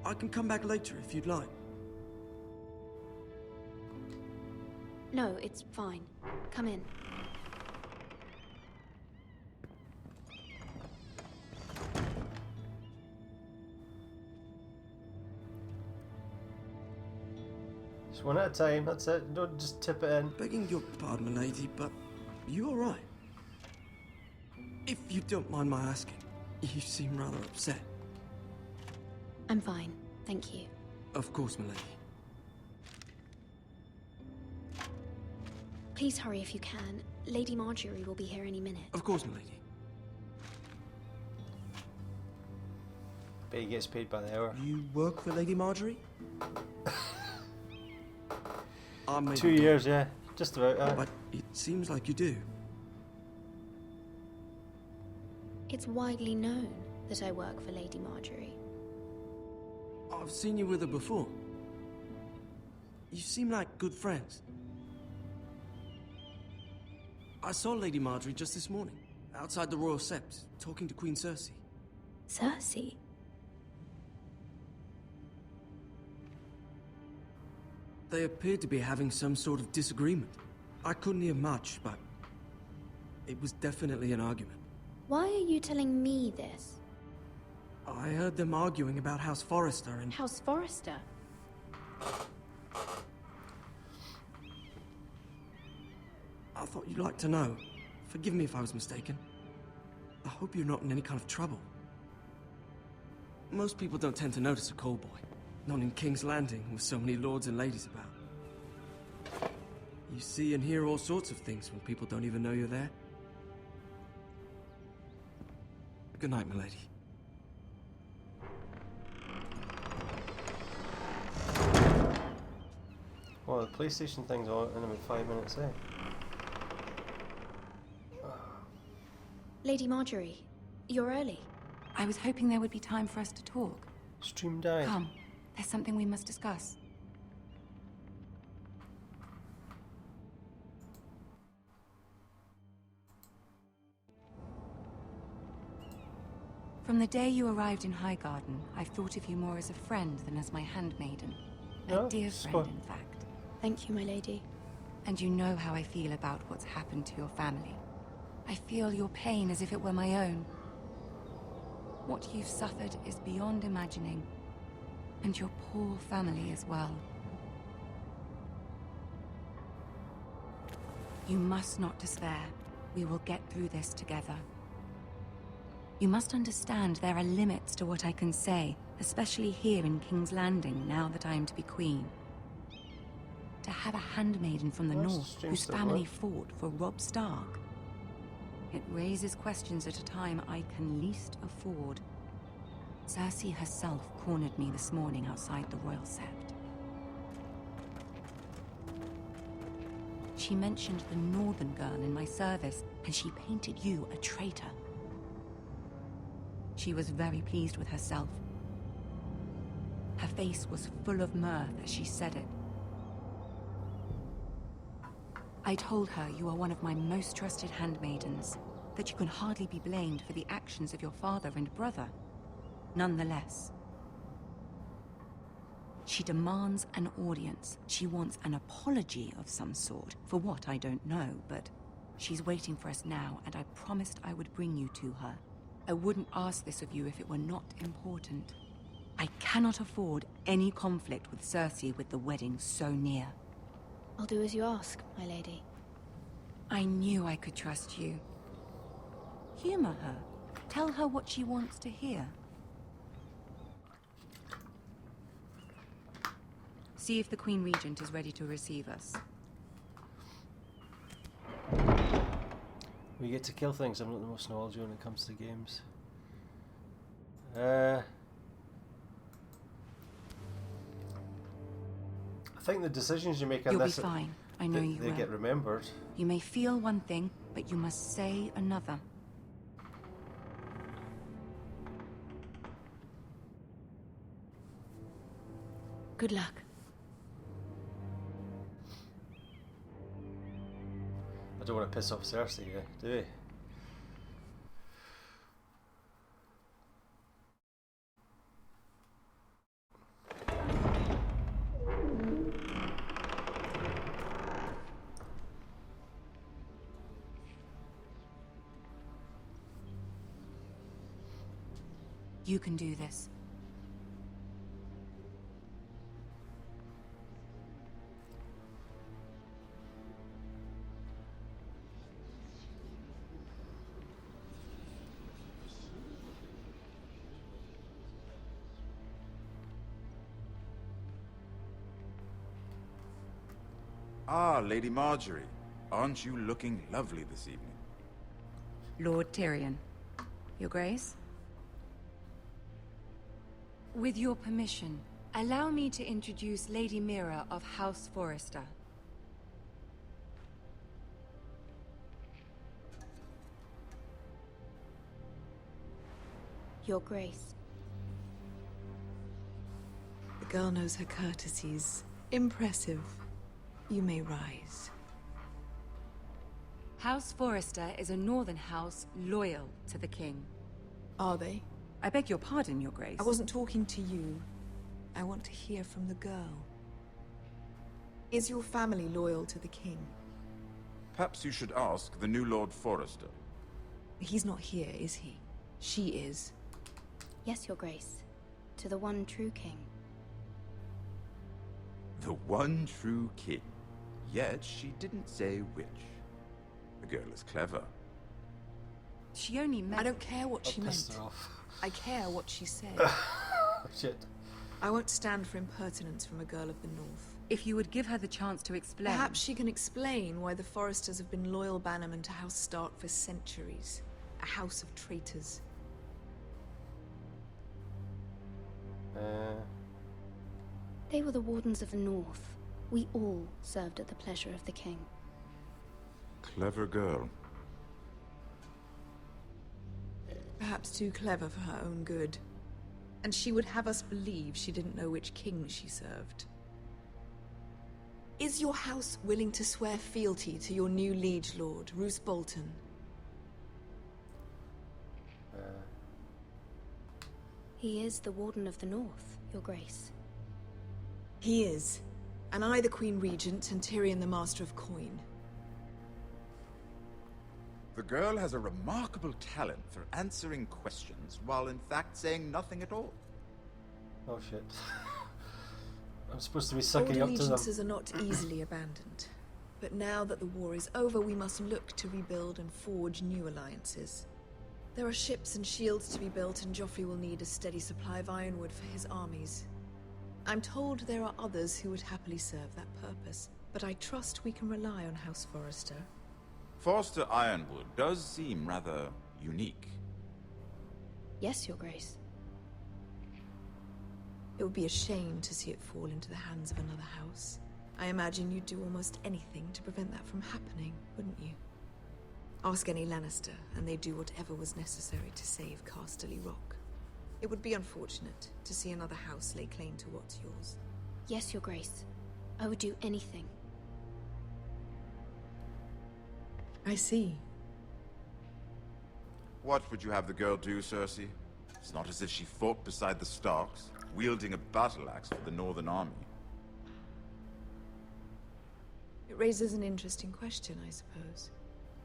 I can come back later if you'd like. No, it's fine. Come in. Just one at a time, that's it. Don't just tip it in. Begging your pardon, milady, but you all right? If you don't mind my asking, you seem rather upset. I'm fine, thank you. Of course, milady. Please hurry if you can. Lady Marjorie will be here any minute. Of course, milady. Bet he gets paid by the hour. You work for Lady Marjorie? 2 years, yeah. Just about. But it seems like you do. It's widely known that I work for Lady Marjorie. I've seen you with her before. You seem like good friends. I saw Lady Marjorie just this morning, outside the Royal Sept, talking to Queen Cersei. Cersei? They appeared to be having some sort of disagreement. I couldn't hear much, but it was definitely an argument. Why are you telling me this? I heard them arguing about House Forrester and... House Forrester? I thought you'd like to know. Forgive me if I was mistaken. I hope you're not in any kind of trouble. Most people don't tend to notice a call boy. Not in King's Landing, with so many lords and ladies about. You see and hear all sorts of things when people don't even know you're there. Good night, milady. Well, the PlayStation thing's on in about 5 minutes, eh? Lady Marjorie, you're early. I was hoping there would be time for us to talk. Stream died. Come, there's something we must discuss. From the day you arrived in Highgarden, I've thought of you more as a friend than as my handmaiden. A dear friend, in fact. Thank you, my lady. And you know how I feel about what's happened to your family. I feel your pain as if it were my own. What you've suffered is beyond imagining. And your poor family as well. You must not despair. We will get through this together. You must understand there are limits to what I can say, especially here in King's Landing, now that I am to be queen. To have a handmaiden from the north whose family fought for Robb Stark. It raises questions at a time I can least afford. Cersei herself cornered me this morning outside the Royal Sept. She mentioned the northern girl in my service, and she painted you a traitor. She was very pleased with herself. Her face was full of mirth as she said it. I told her you are one of my most trusted handmaidens, that you can hardly be blamed for the actions of your father and brother. Nonetheless, she demands an audience. She wants an apology of some sort, for what I don't know, but she's waiting for us now, and I promised I would bring you to her. I wouldn't ask this of you if it were not important. I cannot afford any conflict with Cersei with the wedding so near. I'll do as you ask, my lady. I knew I could trust you. Humor her. Tell her what she wants to hear. See if the Queen Regent is ready to receive us. We get to kill things. I'm not the most knowledgeable when it comes to games. I think the decisions you make on You'll this... be fine. I know you will. They get remembered. You may feel one thing, but you must say another. Good luck. I don't want to piss off Cersei, do we? You can do this. Ah, Lady Marjorie. Aren't you looking lovely this evening? Lord Tyrion. Your Grace? With your permission, allow me to introduce Lady Mira of House Forrester. Your Grace. The girl knows her courtesies. Impressive. You may rise. House Forrester is a northern house loyal to the king. Are they? I beg your pardon, Your Grace. I wasn't talking to you. I want to hear from the girl. Is your family loyal to the king? Perhaps you should ask the new Lord Forrester. He's not here, is he? She is. Yes, Your Grace. To the one true king. The one true king. Yet she didn't say which. The girl is clever. She only meant... I don't care what she pissed meant. her off. I care what she said. Shit. I won't stand for impertinence from a girl of the North. If you would give her the chance to explain... Perhaps she can explain why the Forresters have been loyal bannermen to House Stark for centuries. A house of traitors. They were the Wardens of the North. We all served at the pleasure of the king. Clever girl. Perhaps too clever for her own good. And she would have us believe she didn't know which king she served. Is your house willing to swear fealty to your new liege lord, Roose Bolton? He is the Warden of the North, Your Grace. He is. And I the Queen Regent and Tyrion the Master of Coin. The girl has a remarkable talent for answering questions while in fact saying nothing at all. Oh shit. I'm supposed to be sucking Old up to them. allegiances are not easily abandoned. But now that the war is over, we must look to rebuild and forge new alliances. There are ships and shields to be built, and Joffrey will need a steady supply of ironwood for his armies. I'm told there are others who would happily serve that purpose, but I trust we can rely on House Forrester. Forster Ironwood does seem rather unique. Yes, Your Grace. It would be a shame to see it fall into the hands of another house. I imagine you'd do almost anything to prevent that from happening, wouldn't you? Ask any Lannister, and they'd do whatever was necessary to save Casterly Rock. It would be unfortunate to see another house lay claim to what's yours. Yes, Your Grace. I would do anything. I see. What would you have the girl do, Cersei? It's not as if she fought beside the Starks, wielding a battle axe for the Northern Army. It raises an interesting question, I suppose.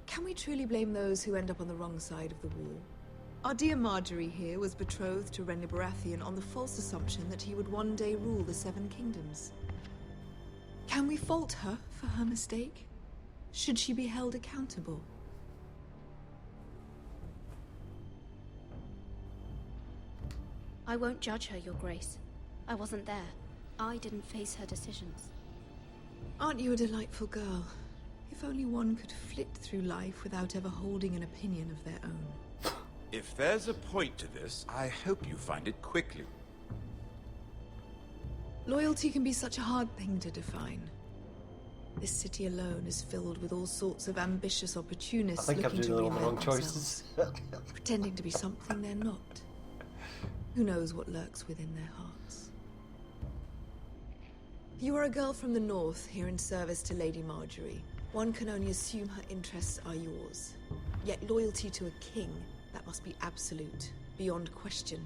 Can we truly blame those who end up on the wrong side of the wall? Our dear Marjorie here was betrothed to Renly Baratheon on the false assumption that he would one day rule the Seven Kingdoms. Can we fault her for her mistake? Should she be held accountable? I won't judge her, Your Grace. I wasn't there. I didn't face her decisions. Aren't you a delightful girl? If only one could flit through life without ever holding an opinion of their own. If there's a point to this, I hope you find it quickly. Loyalty can be such a hard thing to define. This city alone is filled with all sorts of ambitious opportunists I think I'm looking to doing all the wrong reinvent choices. themselves, pretending to be something they're not. Who knows what lurks within their hearts? You are a girl from the north, here in service to Lady Marjorie. One can only assume her interests are yours. Yet loyalty to a king, that must be absolute, beyond question.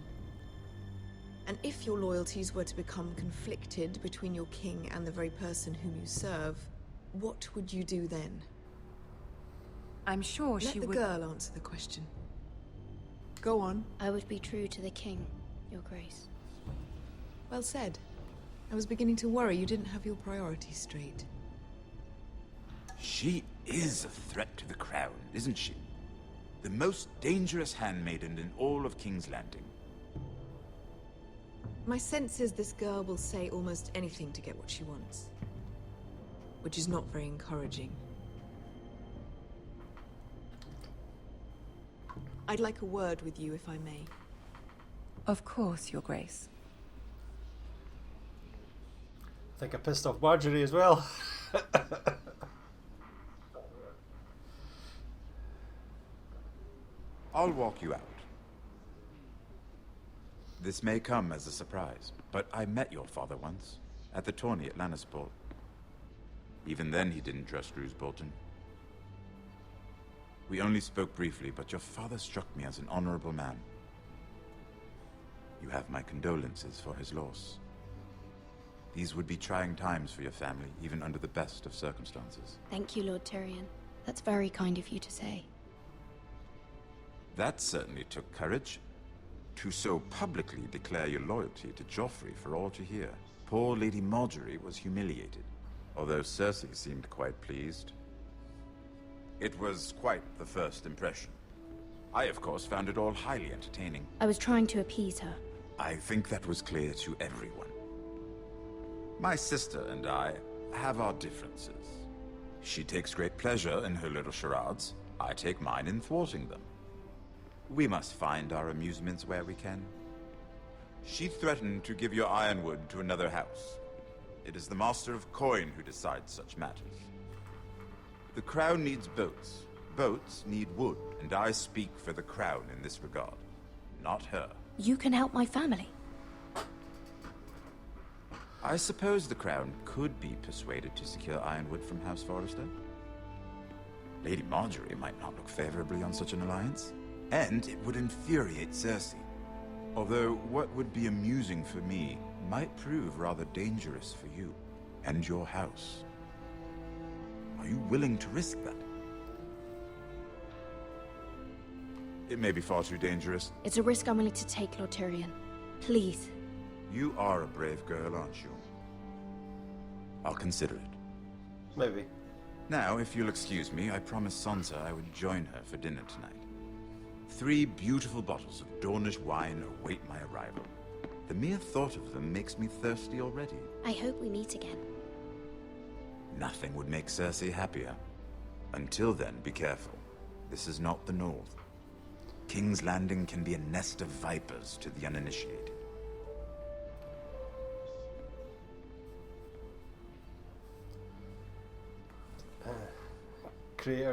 And if your loyalties were to become conflicted between your king and the very person whom you serve, what would you do then? I'm sure Let she the would... girl answer the question. Go on. I would be true to the king, Your Grace. Well said. I was beginning to worry you didn't have your priorities straight. She is a threat to the crown, isn't she? The most dangerous handmaiden in all of King's Landing. My sense is this girl will say almost anything to get what she wants. Which is not very encouraging. I'd like a word with you, if I may. Of course, Your Grace. I think I pissed off Marjorie as well. I'll walk you out. This may come as a surprise, but I met your father once, at the tourney at Lannisport. Even then he didn't trust Roose Bolton. We only spoke briefly, but your father struck me as an honorable man. You have my condolences for his loss. These would be trying times for your family, even under the best of circumstances. Thank you, Lord Tyrion. That's very kind of you to say. That certainly took courage. To so publicly declare your loyalty to Joffrey for all to hear. Poor Lady Marjorie was humiliated, although Cersei seemed quite pleased. It was quite the first impression. I, of course, found it all highly entertaining. I was trying to appease her. I think that was clear to everyone. My sister and I have our differences. She takes great pleasure in her little charades. I take mine in thwarting them. We must find our amusements where we can. She threatened to give your ironwood to another house. It is the Master of Coin who decides such matters. The Crown needs boats. Boats need wood, and I speak for the Crown in this regard, not her. You can help my family. I suppose the Crown could be persuaded to secure ironwood from House Forrester. Lady Marjorie might not look favorably on such an alliance, and it would infuriate Cersei. Although what would be amusing for me might prove rather dangerous for you and your house. Are you willing to risk that? It may be far too dangerous. It's a risk I'm willing to take, Lord Tyrion. Please. You are a brave girl, aren't you? I'll consider it. Maybe. Now, if you'll excuse me, I promised Sansa I would join her for dinner tonight. 3 beautiful bottles of Dornish wine await my arrival. The mere thought of them makes me thirsty already. I hope we meet again. Nothing would make Cersei happier. Until then, be careful. This is not the North. King's Landing can be a nest of vipers to the uninitiated. Cray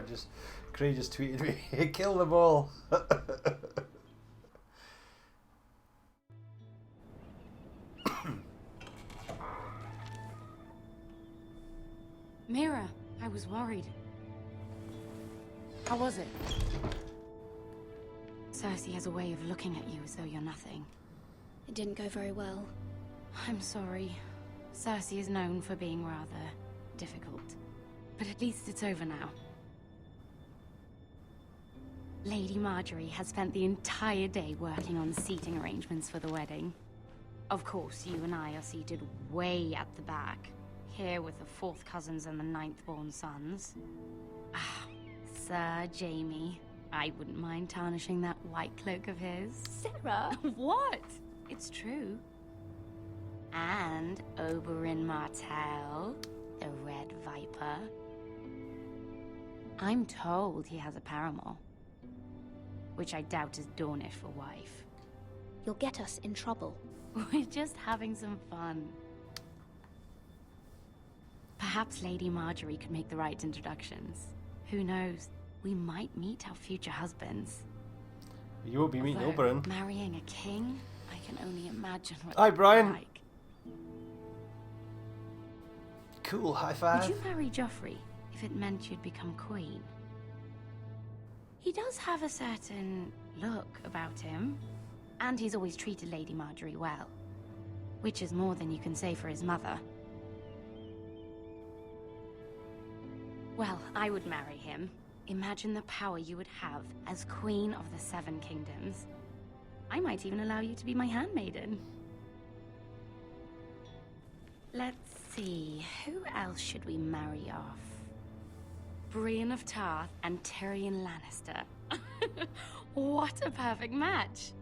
just tweeted me, kill them all. Mira, I was worried. How was it? Cersei has a way of looking at you as though you're nothing. It didn't go very well. I'm sorry. Cersei is known for being rather difficult. But at least it's over now. Lady Marjorie has spent the entire day working on seating arrangements for the wedding. Of course, you and I are seated way at the back, here with the 4th cousins and the 9th-born sons. Ah, Sir Jaime. I wouldn't mind tarnishing that white cloak of his. Sarah! What? It's true. And Oberyn Martell, the Red Viper. I'm told he has a paramour, which I doubt is Dornish for wife. You'll get us in trouble. We're just having some fun. Perhaps Lady Marjorie could make the right introductions. Who knows? We might meet our future husbands. You won't be meeting Although, Oberyn. marrying a king? I can only imagine what Hi, that'd be Brian. like. Cool, high five. Would you marry Joffrey if it meant you'd become queen? He does have a certain look about him, and he's always treated Lady Marjorie well, which is more than you can say for his mother. Well, I would marry him. Imagine the power you would have as Queen of the 7 Kingdoms. I might even allow you to be my handmaiden. Let's see, who else should we marry off? Brienne of Tarth and Tyrion Lannister. What a perfect match!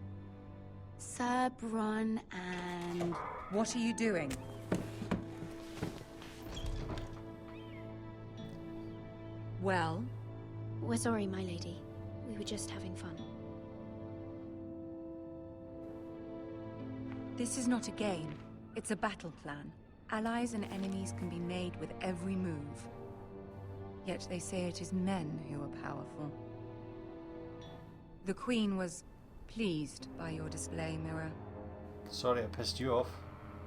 Sir Bronn and... What are you doing? Well? We're sorry, my lady. We were just having fun. This is not a game. It's a battle plan. Allies and enemies can be made with every move. Yet they say it is men who are powerful. The Queen was pleased by your display, Mira. Sorry I pissed you off.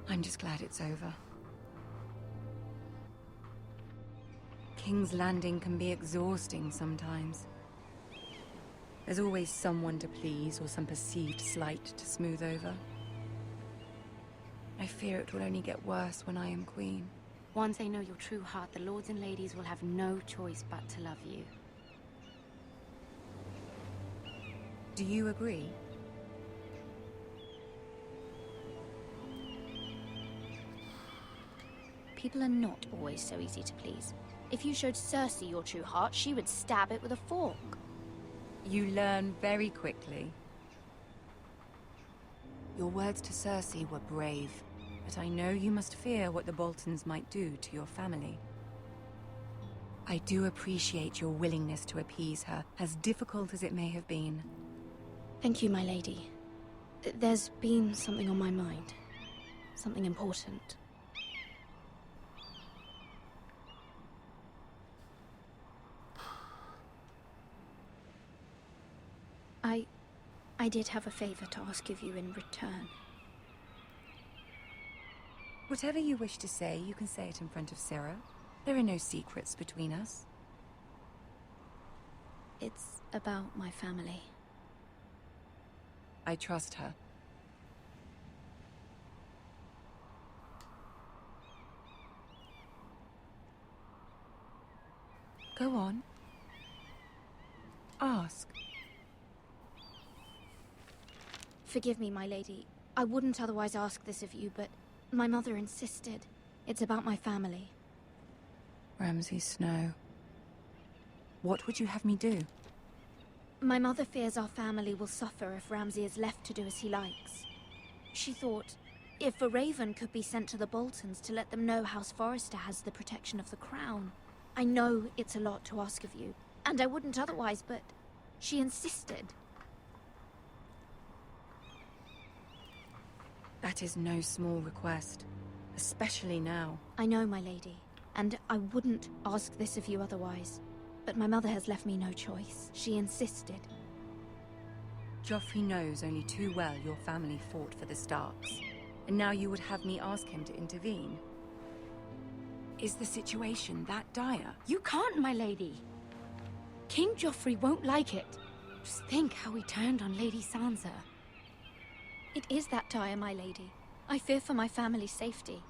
I'm just glad it's over. King's Landing can be exhausting sometimes. There's always someone to please or some perceived slight to smooth over. I fear it will only get worse when I am queen. Once they know your true heart, the lords and ladies will have no choice but to love you. Do you agree? People are not always so easy to please. If you showed Cersei your true heart, she would stab it with a fork. You learn very quickly. Your words to Cersei were brave, but I know you must fear what the Boltons might do to your family. I do appreciate your willingness to appease her, as difficult as it may have been. Thank you, my lady. There's been something on my mind. Something important. I did have a favor to ask of you in return. Whatever you wish to say, you can say it in front of Sarah. There are no secrets between us. It's about my family. I trust her. Go on. Ask. Forgive me, my lady. I wouldn't otherwise ask this of you, but my mother insisted. It's about my family. Ramsay Snow. What would you have me do? My mother fears our family will suffer if Ramsay is left to do as he likes. She thought, if a raven could be sent to the Boltons to let them know House Forrester has the protection of the crown. I know it's a lot to ask of you, and I wouldn't otherwise, but she insisted. That is no small request, especially now. I know, my lady, and I wouldn't ask this of you otherwise. But my mother has left me no choice. She insisted. Joffrey knows only too well your family fought for the Starks, and now you would have me ask him to intervene. Is the situation that dire? You can't, my lady. King Joffrey won't like it. Just think how he turned on Lady Sansa. It is that dire, my lady. I fear for my family's safety.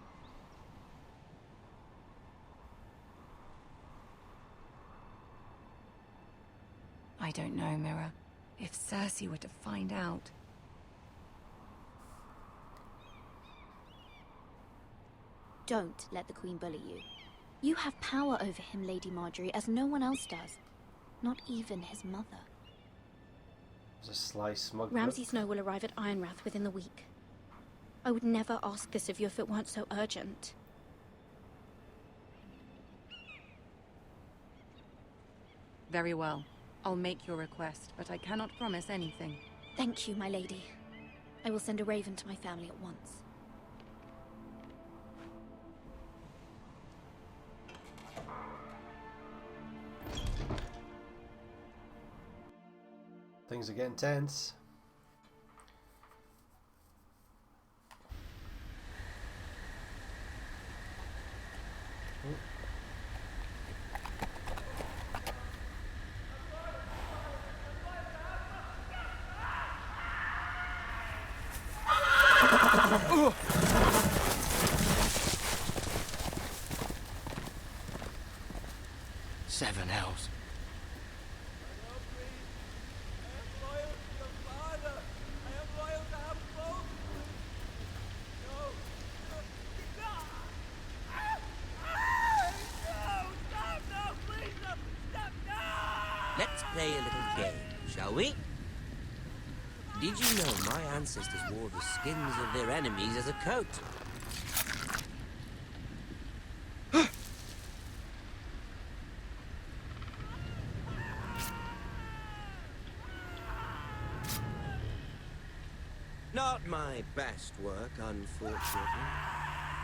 I don't know, Mira. If Cersei were to find out... Don't let the Queen bully you. You have power over him, Lady Marjorie, as no one else does. Not even his mother. There's a sly smug Ramsay look. Snow will arrive at Ironrath within the week. I would never ask this of you if it weren't so urgent. Very well. I'll make your request, but I cannot promise anything. Thank you, my lady. I will send a raven to my family at once. Things are getting tense. Seven hells. Let's play a little game, shall we? Did you know my ancestors wore the skins of their enemies as a coat? Not my best work, unfortunately.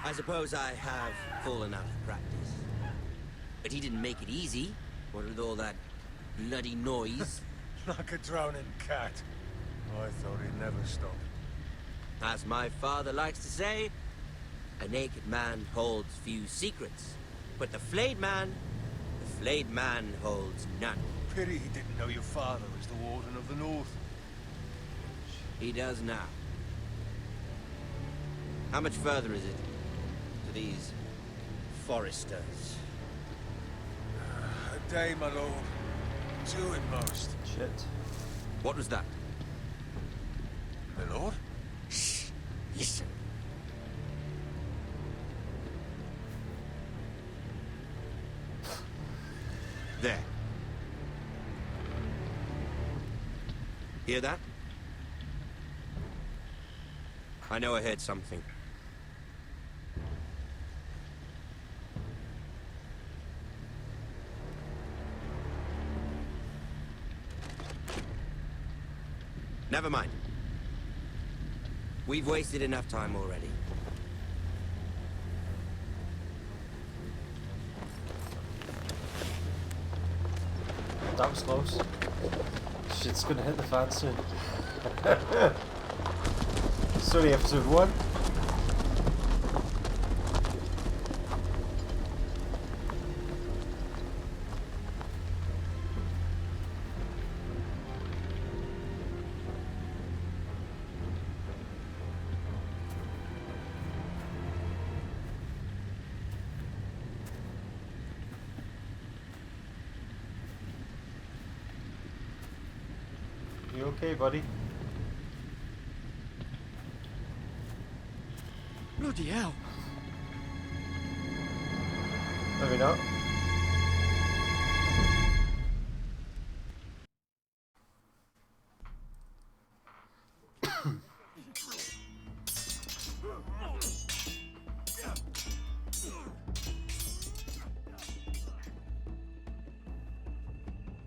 I suppose I have fallen out of practice. But he didn't make it easy, what with all that bloody noise. Like a drowning cat. I thought he'd never stop. As my father likes to say, a naked man holds few secrets. But the flayed man holds none. Pity he didn't know your father was the Warden of the North. He does now. How much further is it to these foresters? A day, my lord. 2 at most. Shit. What was that? My lord? Shh. Listen. There. Hear that? I know I heard something. Never mind. We've wasted enough time already. That was close. Shit's gonna hit the fan soon. Sorry, episode 1. You okay, buddy? Bloody hell. Maybe not.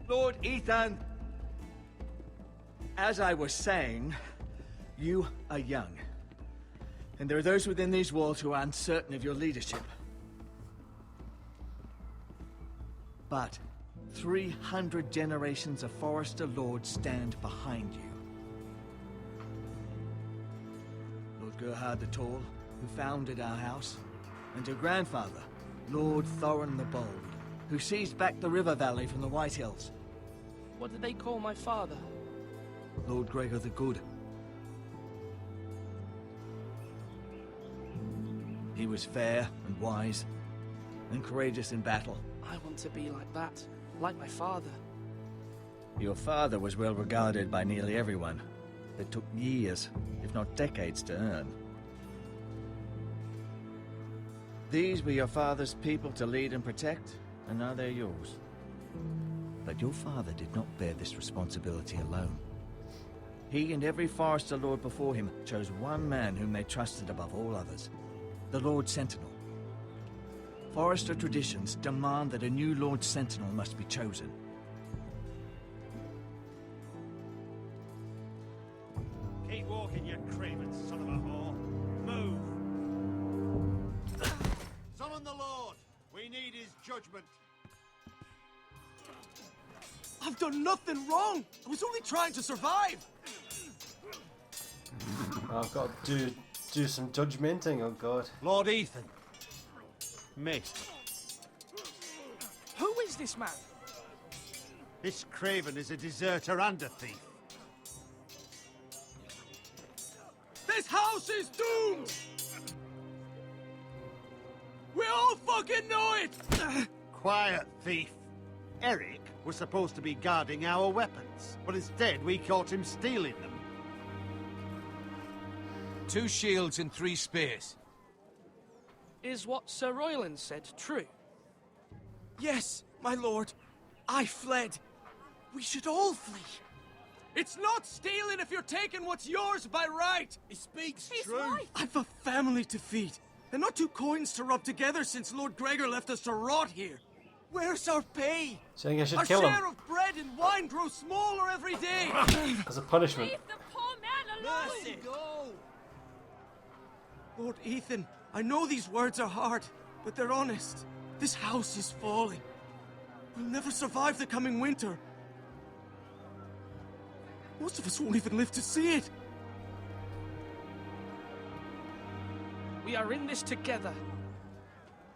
Lord Ethan! As I was saying, you are young. And there are those within these walls who are uncertain of your leadership. But 300 generations of Forester Lords stand behind you. Lord Gerhard the Tall, who founded our house, and your grandfather, Lord Thorin the Bold, who seized back the river valley from the White Hills. What did they call my father? Lord Gregor the Good. He was fair and wise, and courageous in battle. I want to be like that, like my father. Your father was well regarded by nearly everyone. It took years, if not decades, to earn. These were your father's people to lead and protect, and now they're yours. But your father did not bear this responsibility alone. He and every Forester Lord before him chose one man whom they trusted above all others, the Lord Sentinel. Forester traditions demand that a new Lord Sentinel must be chosen. Keep walking, you craven son of a whore. Move! Summon the Lord! We need his judgment. I've done nothing wrong! I was only trying to survive! I've got to do some judgmenting, oh god. Lord Ethan. Mate. Who is this man? This craven is a deserter and a thief. This house is doomed! We all fucking know it! Quiet, thief. Eric was supposed to be guarding our weapons, but instead we caught him stealing them. 2 shields and 3 spears. Is what Sir Royland said true? Yes, my lord. I fled. We should all flee. It's not stealing if you're taking what's yours by right. He speaks He's true. right. I've a family to feed, and not 2 coins to rub together since Lord Gregor left us to rot here. Where's our pay? So I think I should Our kill him. share of bread and wine grows smaller every day. As a punishment. Leave the poor man alone. Mercy. Go. Lord Ethan, I know these words are hard, but they're honest. This house is falling. We'll never survive the coming winter. Most of us won't even live to see it. We are in this together.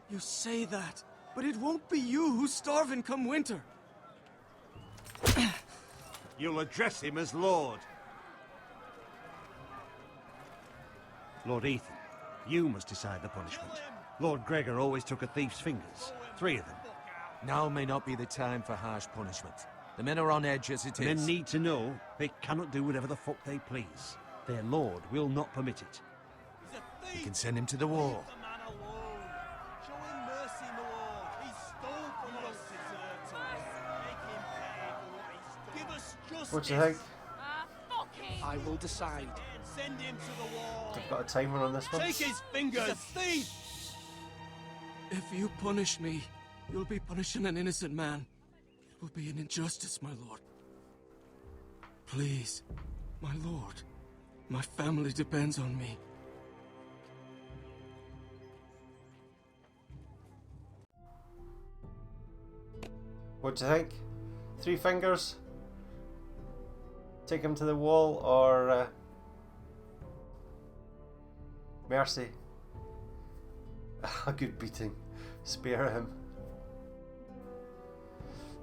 You say that, but it won't be you who's starving come winter. You'll address him as Lord. Lord Ethan, you must decide the punishment. Lord Gregor always took a thief's fingers. 3 of them. Now may not be the time for harsh punishment. The men are on edge as it The is. men need to know they cannot do whatever the fuck they please. Their lord will not permit it. You can send him to the wall. Show him mercy, my lord. He stole from us. Make him pay for what he stole. Give us justice. What do you think? I will decide. Send him to the wall. I've got a timer on this one. Take his fingers. He's a thief. If you punish me, you'll be punishing an innocent man. It will be an injustice, my lord. Please, my lord. My family depends on me. What do you think? 3 fingers? Take him to the wall, or mercy? A good beating. Spare him.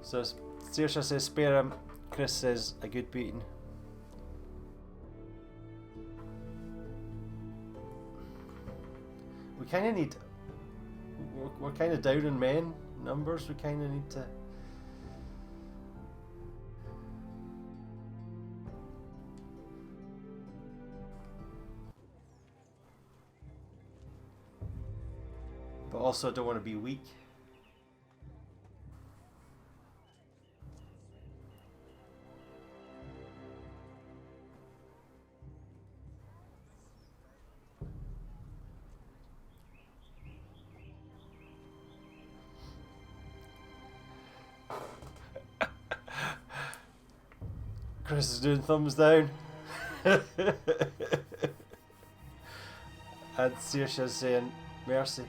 So Saoirse says spare him. Chris says a good beating. We kind of need. We're kind of down in men numbers. We kind of need to. But also, I don't want to be weak. Chris is doing thumbs down. And Saoirse's saying mercy.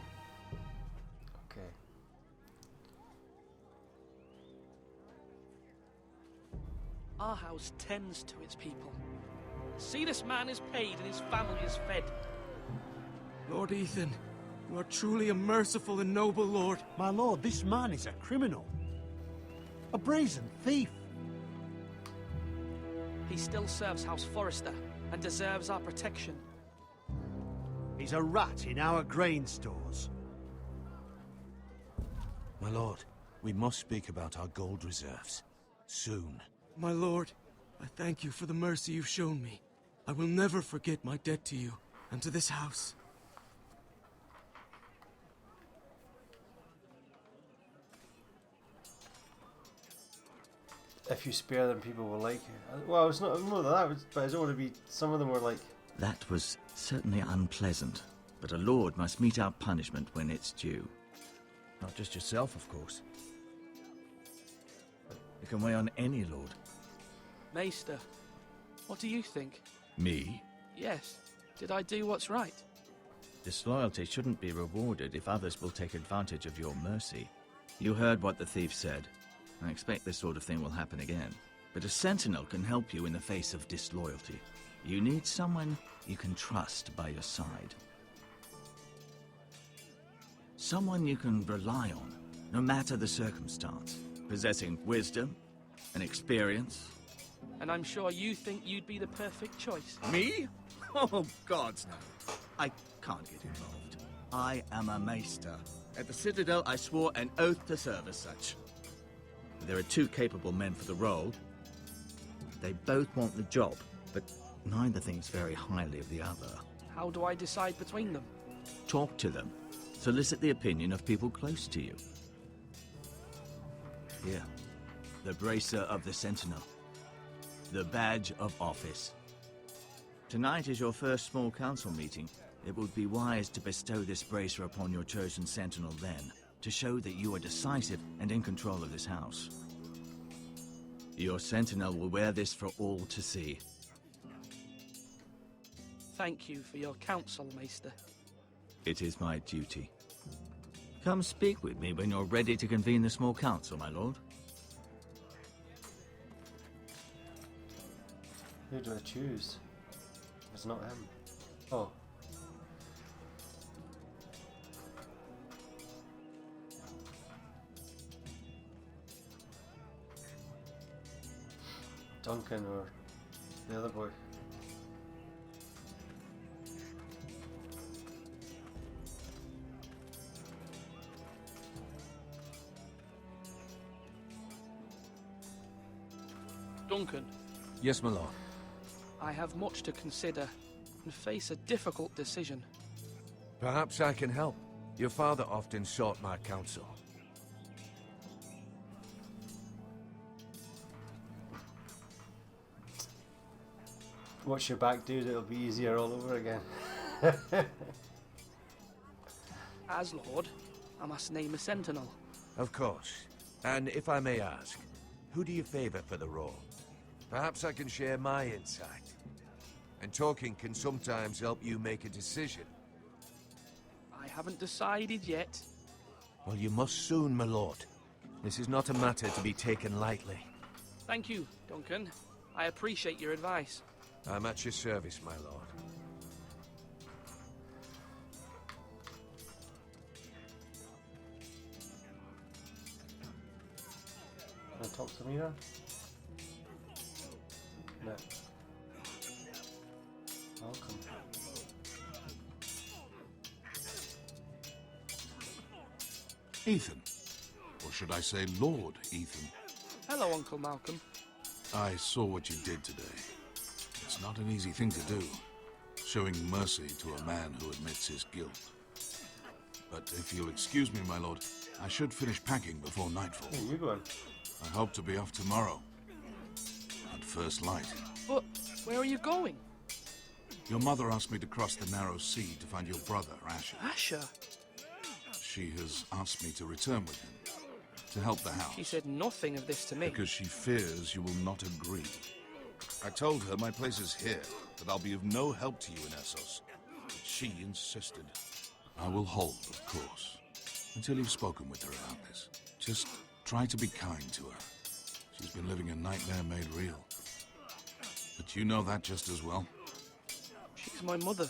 Okay. Our house tends to its people. See, this man is paid and his family is fed. Lord Ethan, you are truly a merciful and noble lord. My lord, this man is a criminal. A brazen thief. He still serves House Forrester and deserves our protection. He's a rat in our grain stores. My lord, we must speak about our gold reserves. Soon. My lord, I thank you for the mercy you've shown me. I will never forget my debt to you and to this house. If you spare them, people will like you. Well, it's not more than that, but I don't want to be. Some of them were like. That was certainly unpleasant, but a lord must mete out punishment when it's due. Not just yourself, of course. You can weigh on any lord. Maester, what do you think? Me? Yes. Did I do what's right? Disloyalty shouldn't be rewarded if others will take advantage of your mercy. You heard what the thief said. I expect this sort of thing will happen again. But a sentinel can help you in the face of disloyalty. You need someone you can trust by your side. Someone you can rely on, no matter the circumstance. Possessing wisdom and experience. And I'm sure you think you'd be the perfect choice. Me? Oh, gods no. I can't get involved. I am a maester. At the Citadel, I swore an oath to serve as such. There are 2 capable men for the role. They both want the job, but neither thinks very highly of the other. How do I decide between them? Talk to them. Solicit the opinion of people close to you. Here, the bracer of the Sentinel. The badge of office. Tonight is your first small council meeting. It would be wise to bestow this bracer upon your chosen Sentinel then, to show that you are decisive and in control of this house. Your Sentinel will wear this for all to see. Thank you for your counsel, Maester. It is my duty. Come speak with me when you're ready to convene the small council, my lord. Who do I choose? It's not him. Oh. Duncan or the other boy. Duncan, Yes, my lord. I have much to consider and face a difficult decision. Perhaps I can help. Your father often sought my counsel. Watch your back, dude. It'll be easier all over again. As Lord, I must name a sentinel. Of course. And if I may ask, who do you favor for the role? Perhaps I can share my insight. And talking can sometimes help you make a decision. I haven't decided yet. Well, you must soon, my lord. This is not a matter to be taken lightly. Thank you, Duncan. I appreciate your advice. I'm at your service, my lord. Can I talk to Mira? No. Welcome. Ethan. Or should I say Lord Ethan? Hello, Uncle Malcolm. I saw what you did today. It's not an easy thing to do, showing mercy to a man who admits his guilt. But if you'll excuse me, my lord, I should finish packing before nightfall. Where are you going? I hope to be off tomorrow. At first light. But where are you going? Your mother asked me to cross the narrow sea to find your brother, Asher. Asher? She has asked me to return with him, to help the house. She said nothing of this to me. Because she fears you will not agree. I told her my place is here, that I'll be of no help to you in Essos. But she insisted. I will hold, of course, until you've spoken with her about this. Just try to be kind to her. She's been living a nightmare made real. But you know that just as well. She's my mother.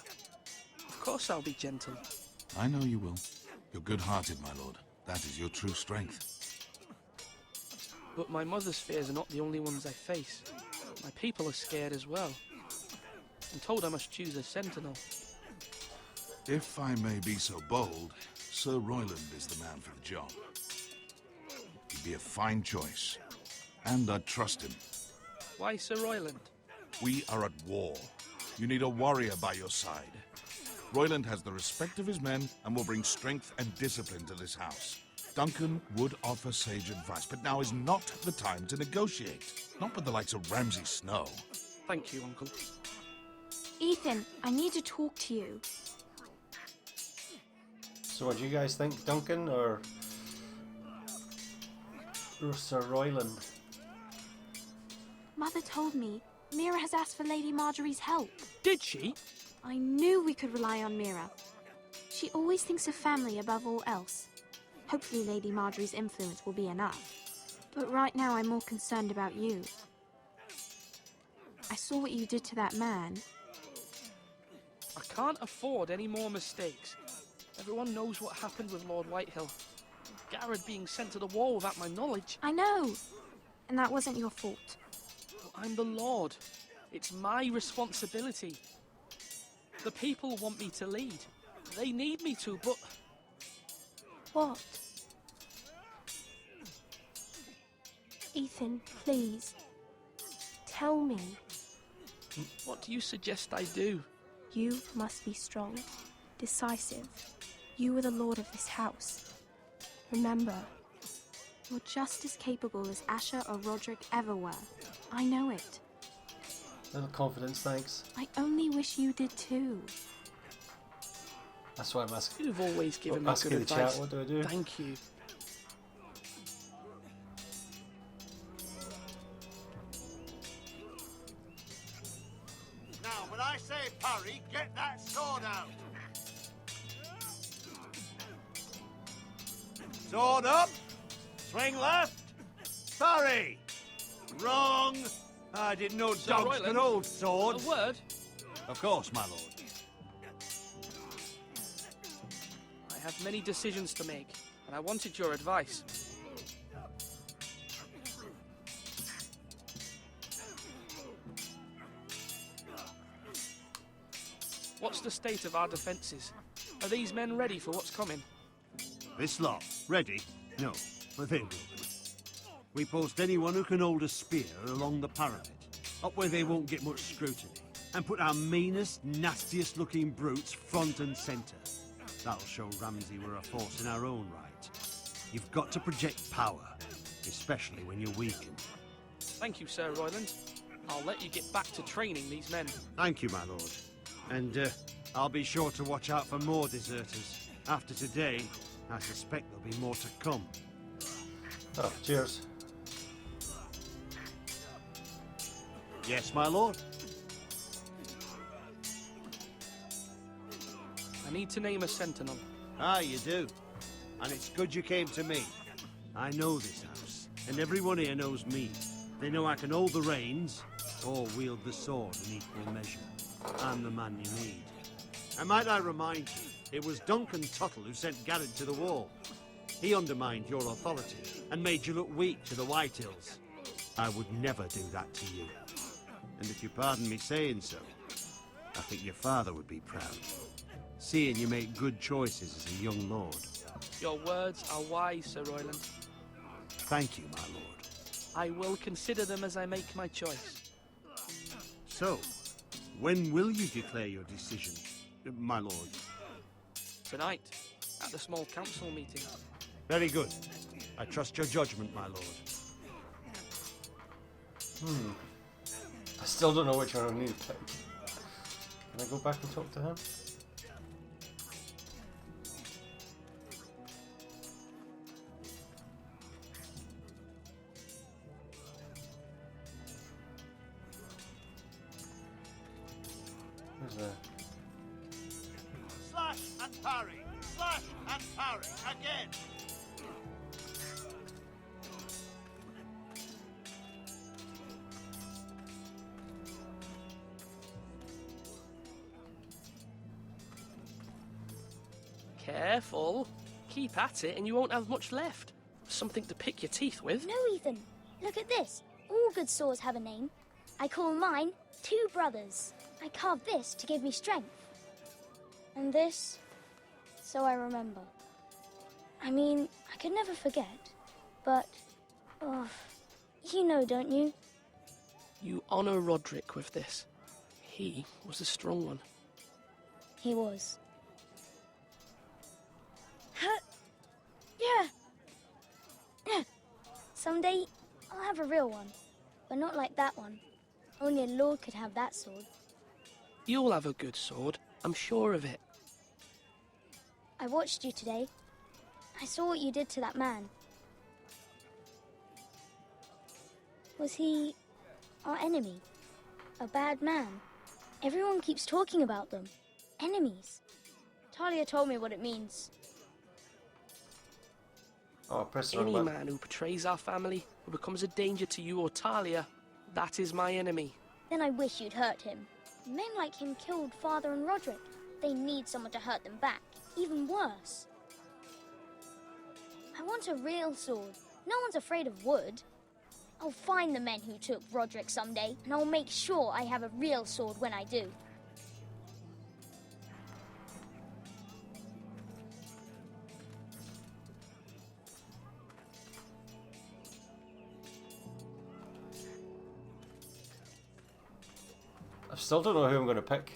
Of course I'll be gentle. I know you will. You're good-hearted, my lord. That is your true strength. But my mother's fears are not the only ones I face. My people are scared as well. I'm told I must choose a sentinel. If I may be so bold, Sir Royland is the man for the job. He'd be a fine choice. And I'd trust him. Why Sir Royland? We are at war. You need a warrior by your side. Royland has the respect of his men and will bring strength and discipline to this house. Duncan would offer sage advice, but now is not the time to negotiate. Not with the likes of Ramsay Snow. Thank you, Uncle. Ethan, I need to talk to you. So what do you guys think, Duncan or Sir Royland? Mother told me Mira has asked for Lady Marjorie's help. Did she? I knew we could rely on Mira. She always thinks of family above all else. Hopefully Lady Marjorie's influence will be enough. But right now I'm more concerned about you. I saw what you did to that man. I can't afford any more mistakes. Everyone knows what happened with Lord Whitehill. Garrett being sent to the war without my knowledge. I know. And that wasn't your fault. Well, I'm the Lord. It's my responsibility. The people want me to lead. They need me to, but... What? Ethan, please. Tell me. What do you suggest I do? You must be strong, decisive. You are the lord of this house. Remember, you're just as capable as Asher or Roderick ever were. I know it. Little confidence, thanks. I only wish you did too. That's why I'm asking. You've always given me good the advice. chat, what do I do? Thank you. Now, when I say parry, get that sword out. Sword up. Swing left. Parry. Wrong. I didn't know Sir dogs Royland, could hold swords. A word? Of course, my lord. I have many decisions to make, and I wanted your advice. What's the state of our defences? Are these men ready for what's coming? This lot, ready? No, but they will be. We post anyone who can hold a spear along the parapet, up where they won't get much scrutiny, and put our meanest, nastiest looking brutes front and centre. That'll show Ramsay we're a force in our own right. You've got to project power, especially when you're weakened. Thank you, Sir Royland. I'll let you get back to training these men. Thank you, my lord. And I'll be sure to watch out for more deserters. After today, I suspect there'll be more to come. Oh, cheers. Yes, my lord? I need to name a sentinel. Ah, you do. And it's good you came to me. I know this house, and everyone here knows me. They know I can hold the reins, or wield the sword in equal measure. I'm the man you need. And might I remind you, it was Duncan Tuttle who sent Garrett to the wall. He undermined your authority, and made you look weak to the Whitehills. I would never do that to you. And if you pardon me saying so, I think your father would be proud. Seeing you make good choices as a young lord. Your words are wise, Sir Royland. Thank you, my lord. I will consider them as I make my choice. So, when will you declare your decision, my lord? Tonight, at the small council meeting. Very good. I trust your judgment, my lord. I still don't know which one I need to pick. Can I go back and talk to him? Where's the... Slash and parry! Slash and parry! Again! Careful. Keep at it and you won't have much left. Something to pick your teeth with. No, Ethan. Look at this. All good swords have a name. I call mine Two Brothers. I carved this to give me strength. And this, so I remember. I mean, I could never forget. But, oh, you know, don't you? You honour Roderick with this. He was a strong one. He was. Yeah. Yeah. Someday, I'll have a real one. But not like that one. Only a lord could have that sword. You'll have a good sword. I'm sure of it. I watched you today. I saw what you did to that man. Was he our enemy? A bad man? Everyone keeps talking about them. Enemies. Talia told me what it means. Oh, press Any man who betrays our family, who becomes a danger to you or Talia, that is my enemy. Then I wish you'd hurt him. Men like him killed Father and Roderick. They need someone to hurt them back. Even worse. I want a real sword. No one's afraid of wood. I'll find the men who took Roderick someday, and I'll make sure I have a real sword when I do. I still don't know who I'm going to pick.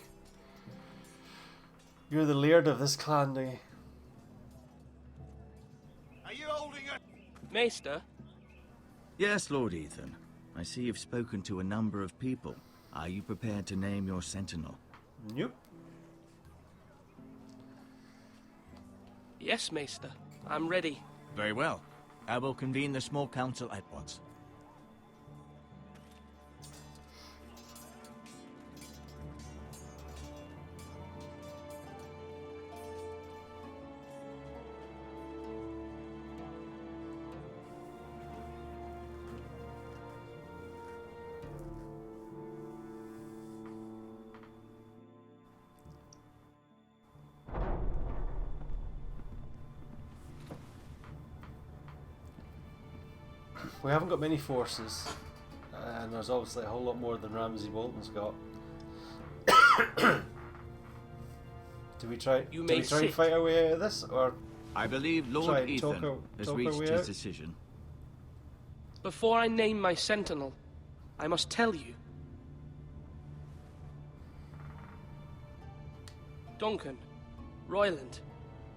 You're the laird of this clan, do you? Are you holding a... Maester? Yes, Lord Ethan. I see you've spoken to a number of people. Are you prepared to name your sentinel? Nope. Yes, Maester. I'm ready. Very well. I will convene the small council at once. We haven't got many forces, and there's obviously a whole lot more than Ramsay Bolton's got. Do we try? You Do may we try and sit. fight our way out of this, or I believe try Lord and Ethan has talk our reached way his out? decision. Before I name my sentinel, I must tell you. Duncan, Royland,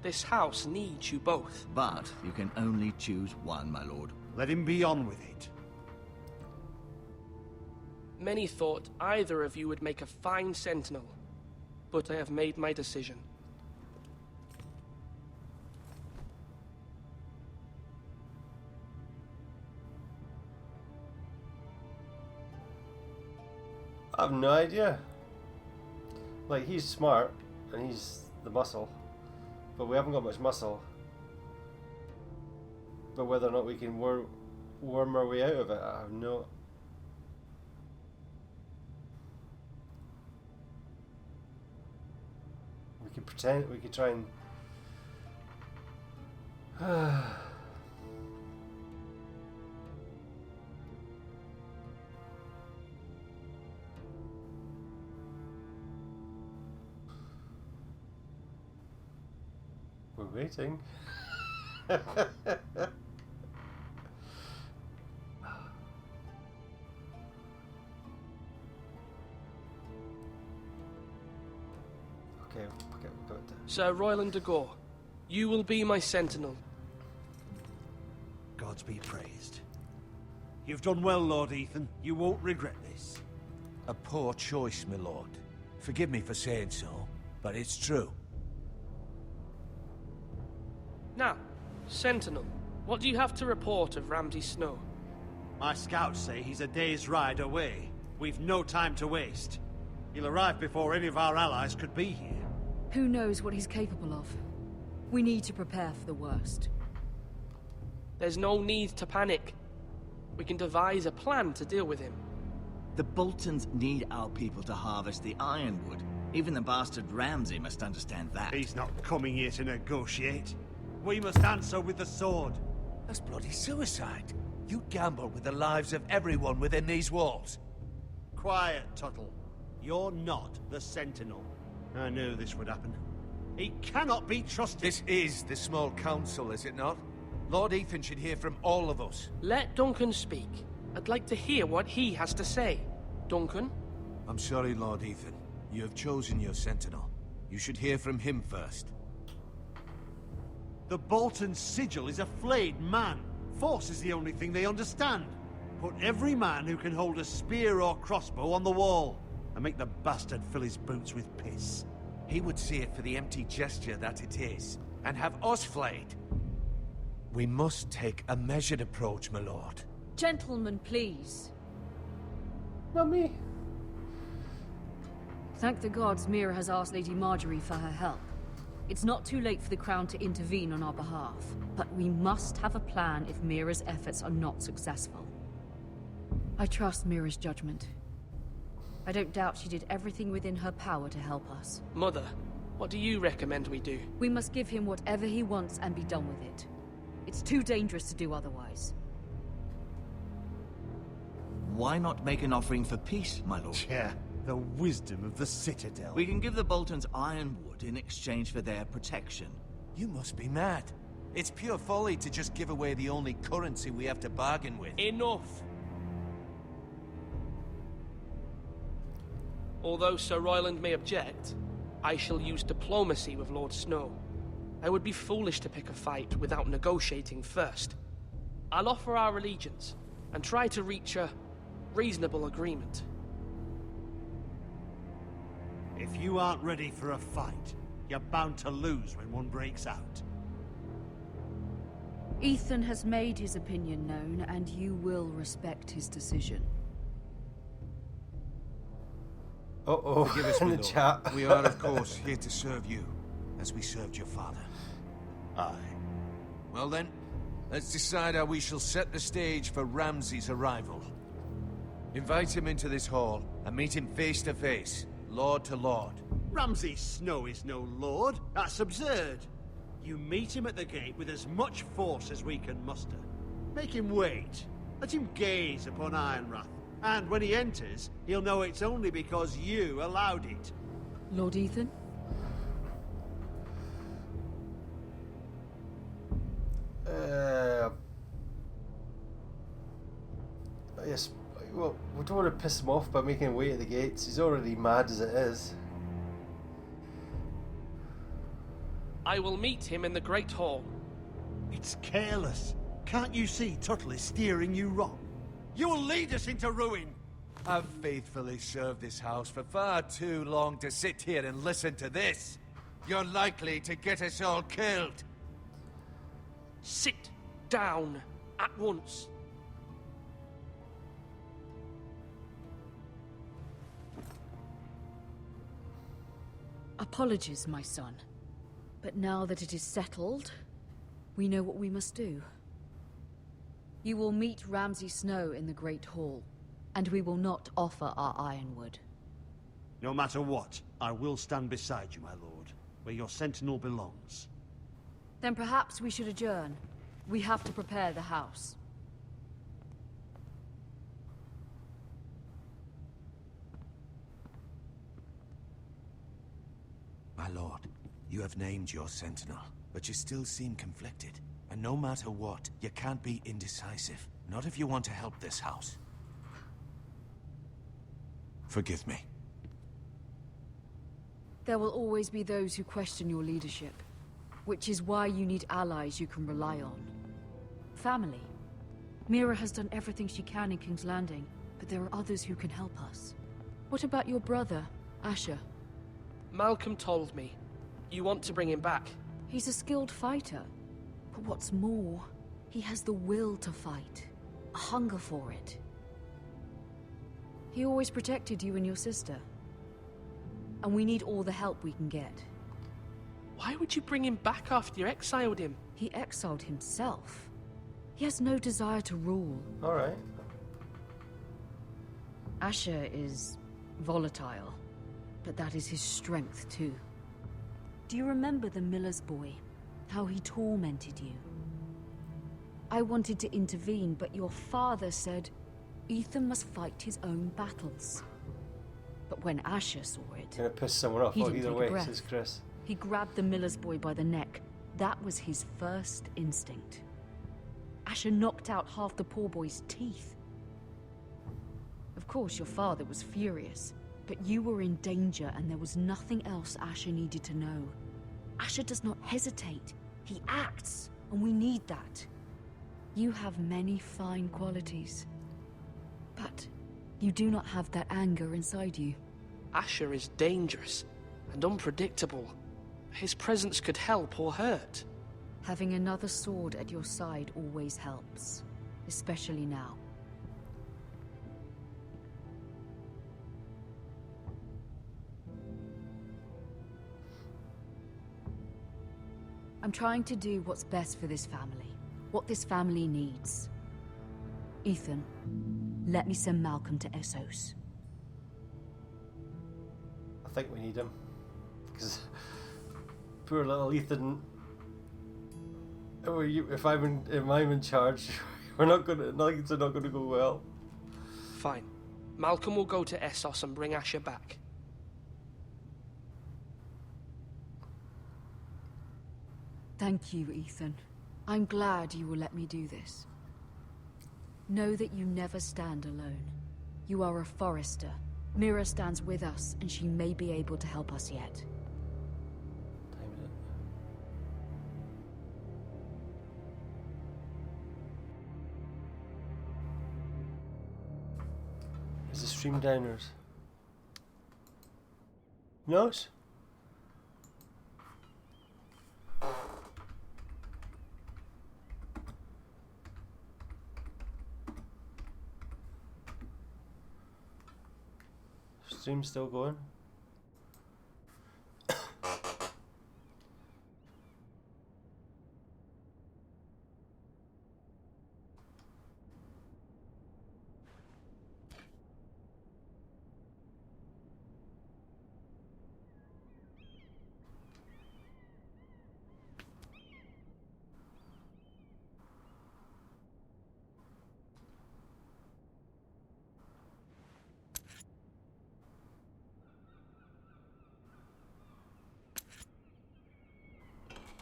this house needs you both. But you can only choose one, my lord. Let him be on with it. Many thought either of you would make a fine sentinel, but I have made my decision. I have no idea. Like, he's smart and he's the muscle, but we haven't got much muscle. But whether or not we can worm our way out of it, I have no. We could pretend. We could try and. We're waiting. Okay, we'll go with that. Sir Royland de Gore, you will be my sentinel. Gods be praised. You've done well, Lord Ethan. You won't regret this. A poor choice, my lord. Forgive me for saying so, but it's true. Now, sentinel, what do you have to report of Ramsay Snow? My scouts say he's a day's ride away. We've no time to waste. He'll arrive before any of our allies could be here. Who knows what he's capable of? We need to prepare for the worst. There's no need to panic. We can devise a plan to deal with him. The Boltons need our people to harvest the ironwood. Even the bastard Ramsay must understand that. He's not coming here to negotiate. We must answer with the sword. That's bloody suicide. You gamble with the lives of everyone within these walls. Quiet, Tuttle. You're not the Sentinel. I knew this would happen. He cannot be trusted. This is the small council, is it not? Lord Ethan should hear from all of us. Let Duncan speak. I'd like to hear what he has to say. Duncan? I'm sorry, Lord Ethan. You have chosen your sentinel. You should hear from him first. The Bolton sigil is a flayed man. Force is the only thing they understand. Put every man who can hold a spear or crossbow on the wall, and make the bastard fill his boots with piss. He would see it for the empty gesture that it is, and have us flayed. We must take a measured approach, my lord. Gentlemen, please. Mummy. Thank the gods Mira has asked Lady Marjorie for her help. It's not too late for the Crown to intervene on our behalf, but we must have a plan if Mira's efforts are not successful. I trust Mira's judgment. I don't doubt she did everything within her power to help us. Mother, what do you recommend we do? We must give him whatever he wants and be done with it. It's too dangerous to do otherwise. Why not make an offering for peace, my lord? Yeah, the wisdom of the Citadel. We can give the Boltons ironwood in exchange for their protection. You must be mad. It's pure folly to just give away the only currency we have to bargain with. Enough! Although Sir Royland may object, I shall use diplomacy with Lord Snow. I would be foolish to pick a fight without negotiating first. I'll offer our allegiance, and try to reach a reasonable agreement. If you aren't ready for a fight, you're bound to lose when one breaks out. Ethan has made his opinion known, and you will respect his decision. Uh-oh, Forgive us, in my the lord. chat. We are, of course, here to serve you, as we served your father. Aye. Well then, let's decide how we shall set the stage for Ramsay's arrival. Invite him into this hall, and meet him face to face, lord to lord. Ramsay Snow is no lord. That's absurd. You meet him at the gate with as much force as we can muster. Make him wait. Let him gaze upon Ironrath. And when he enters, he'll know it's only because you allowed it. Lord Ethan? Yes, well, we don't want to piss him off by making him wait at the gates. He's already mad as it is. I will meet him in the Great Hall. It's careless. Can't you see Tuttle is steering you wrong? You will lead us into ruin! I've faithfully served this house for far too long to sit here and listen to this. You're likely to get us all killed. Sit down at once. Apologies, my son. But now that it is settled, we know what we must do. You will meet Ramsay Snow in the Great Hall, and we will not offer our ironwood. No matter what, I will stand beside you, my lord, where your sentinel belongs. Then perhaps we should adjourn. We have to prepare the house. My lord, you have named your sentinel, but you still seem conflicted. And no matter what, you can't be indecisive. Not if you want to help this house. Forgive me. There will always be those who question your leadership, which is why you need allies you can rely on. Family. Mira has done everything she can in King's Landing, but there are others who can help us. What about your brother, Asher? Malcolm told me. You want to bring him back. He's a skilled fighter. But what's more, he has the will to fight. A hunger for it. He always protected you and your sister. And we need all the help we can get. Why would you bring him back after you exiled him? He exiled himself. He has no desire to rule. Alright. Asher is volatile, but that is his strength too. Do you remember the miller's boy? How he tormented you? I wanted to intervene, but your father said Ethan must fight his own battles. But when Asher saw it... Gonna piss someone off, he oh, didn't either take a way, breath. says Chris. He grabbed the miller's boy by the neck. That was his first instinct. Asher knocked out half the poor boy's teeth. Of course, your father was furious, but you were in danger and there was nothing else Asher needed to know. Asher does not hesitate. He acts, and we need that. You have many fine qualities, but you do not have that anger inside you. Asher is dangerous and unpredictable. His presence could help or hurt. Having another sword at your side always helps, especially now. I'm trying to do what's best for this family, what this family needs. Ethan, let me send Malcolm to Essos. I think we need him. Because poor little Ethan... If I'm in charge, things are not gonna go well. Fine. Malcolm will go to Essos and bring Asher back. Thank you, Ethan. I'm glad you will let me do this. Know that you never stand alone. You are a Forester. Mira stands with us, and she may be able to help us yet. Is the stream downers? No? Stream's still going?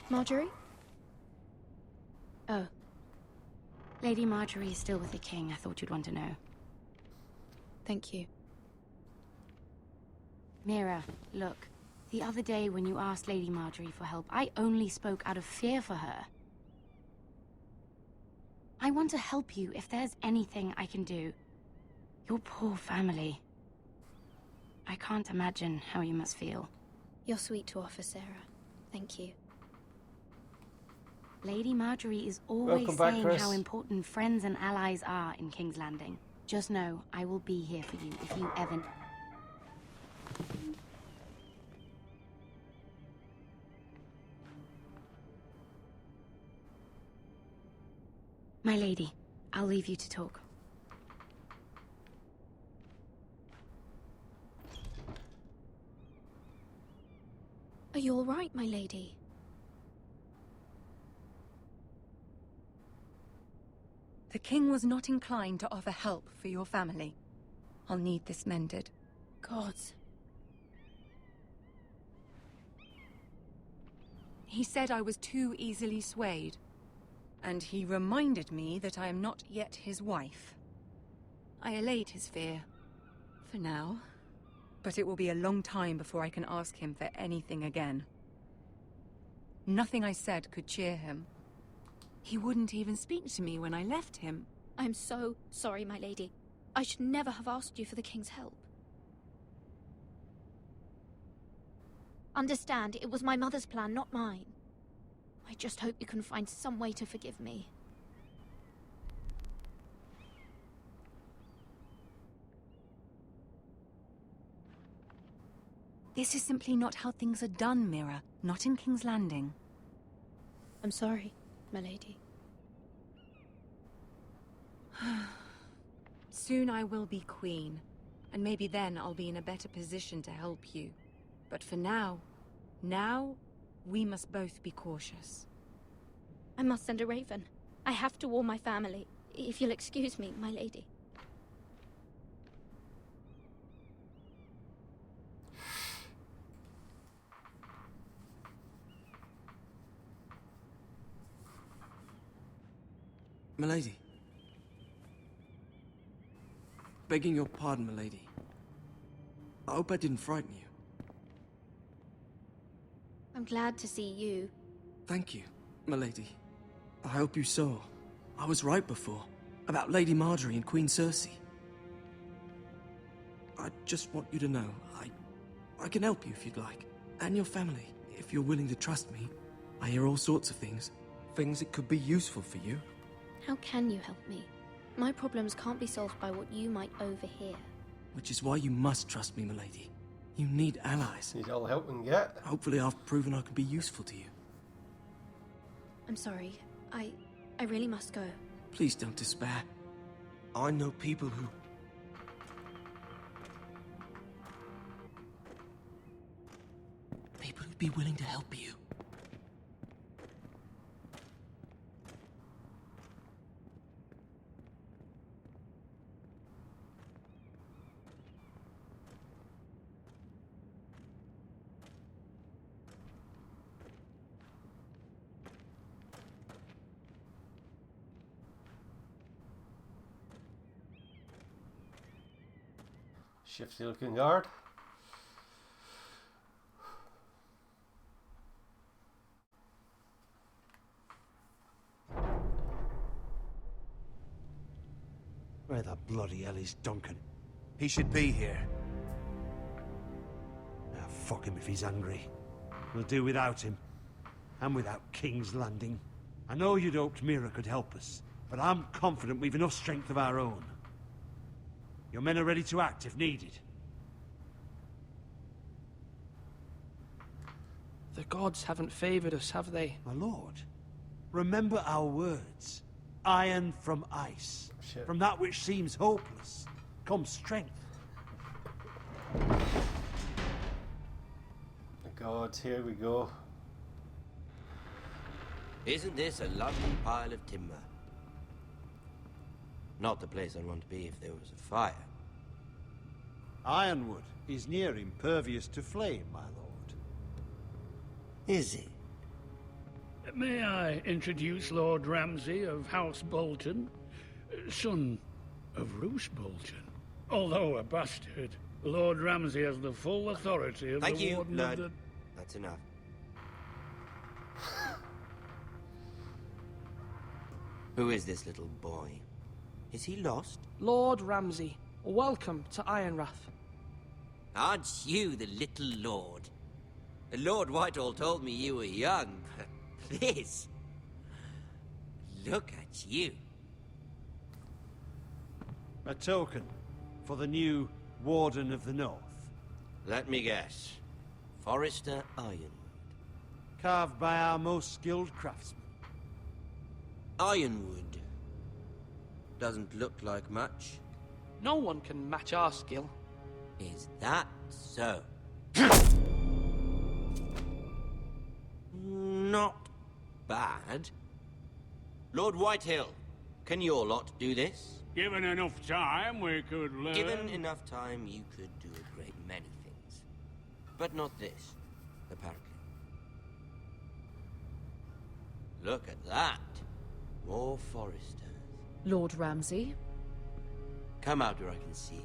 Marjorie? Oh. Lady Marjorie is still with the king. I thought you'd want to know. Thank you. Mira, look. The other day when you asked Lady Marjorie for help, I only spoke out of fear for her. I want to help you if there's anything I can do. Your poor family. I can't imagine how you must feel. You're sweet to offer, Sarah. Thank you. Lady Marjorie is always Welcome back, saying Chris. how important friends and allies are in King's Landing. Just know, I will be here for you if you ever... My lady, I'll leave you to talk. Are you all right, my lady? The king was not inclined to offer help for your family. I'll need this mended. Gods. He said I was too easily swayed. And he reminded me that I am not yet his wife. I allayed his fear. For now. But it will be a long time before I can ask him for anything again. Nothing I said could cheer him. He wouldn't even speak to me when I left him. I'm so sorry, my lady. I should never have asked you for the king's help. Understand, it was my mother's plan, not mine. I just hope you can find some way to forgive me. This is simply not how things are done, Mira. Not in King's Landing. I'm sorry, my lady. Soon I will be queen, and maybe then I'll be in a better position to help you. But for now, we must both be cautious. I must send a raven. I have to warn my family. If you'll excuse me, my lady. Milady. Begging your pardon, milady. I hope I didn't frighten you. I'm glad to see you. Thank you, milady. I hope you saw. I was right before. About Lady Marjorie and Queen Cersei. I just want you to know, I can help you if you'd like. And your family, if you're willing to trust me. I hear all sorts of things. Things that could be useful for you. How can you help me? My problems can't be solved by what you might overhear. Which is why you must trust me, milady. You need allies. Need all the help we can get. Hopefully I've proven I can be useful to you. I'm sorry. I really must go. Please don't despair. I know people who... People who'd be willing to help you. Shifty looking guard. Where the bloody hell is Duncan? He should be here. Ah, fuck him if he's angry. We'll do without him. And without King's Landing. I know you'd hoped Mira could help us, but I'm confident we've enough strength of our own. Your men are ready to act if needed. The gods haven't favored us, have they? My lord, remember our words. Iron from ice. Shit. From that which seems hopeless comes strength. God, here we go. Isn't this a lovely pile of timber? Not the place I'd want to be if there was a fire. Ironwood is near impervious to flame, my lord. Is it? May I introduce Lord Ramsay of House Bolton, son of Roose Bolton. Although a bastard, Lord Ramsay has the full authority of Thank the you, Warden Lord. of the... That's enough. Who is this little boy? Is he lost? Lord Ramsay, welcome to Ironrath. Aren't you the little lord? Lord Whitehall told me you were young, but this... Look at you. A token for the new Warden of the North. Let me guess. Forrester Ironwood. Carved by our most skilled craftsmen. Ironwood. Doesn't look like much. No one can match our skill. Is that so? Not bad. Lord Whitehill, can your lot do this? Given enough time, we could learn... Given enough time, you could do a great many things. But not this, apparently. Look at that. More Foresters. Lord Ramsay? Come out where I can see you.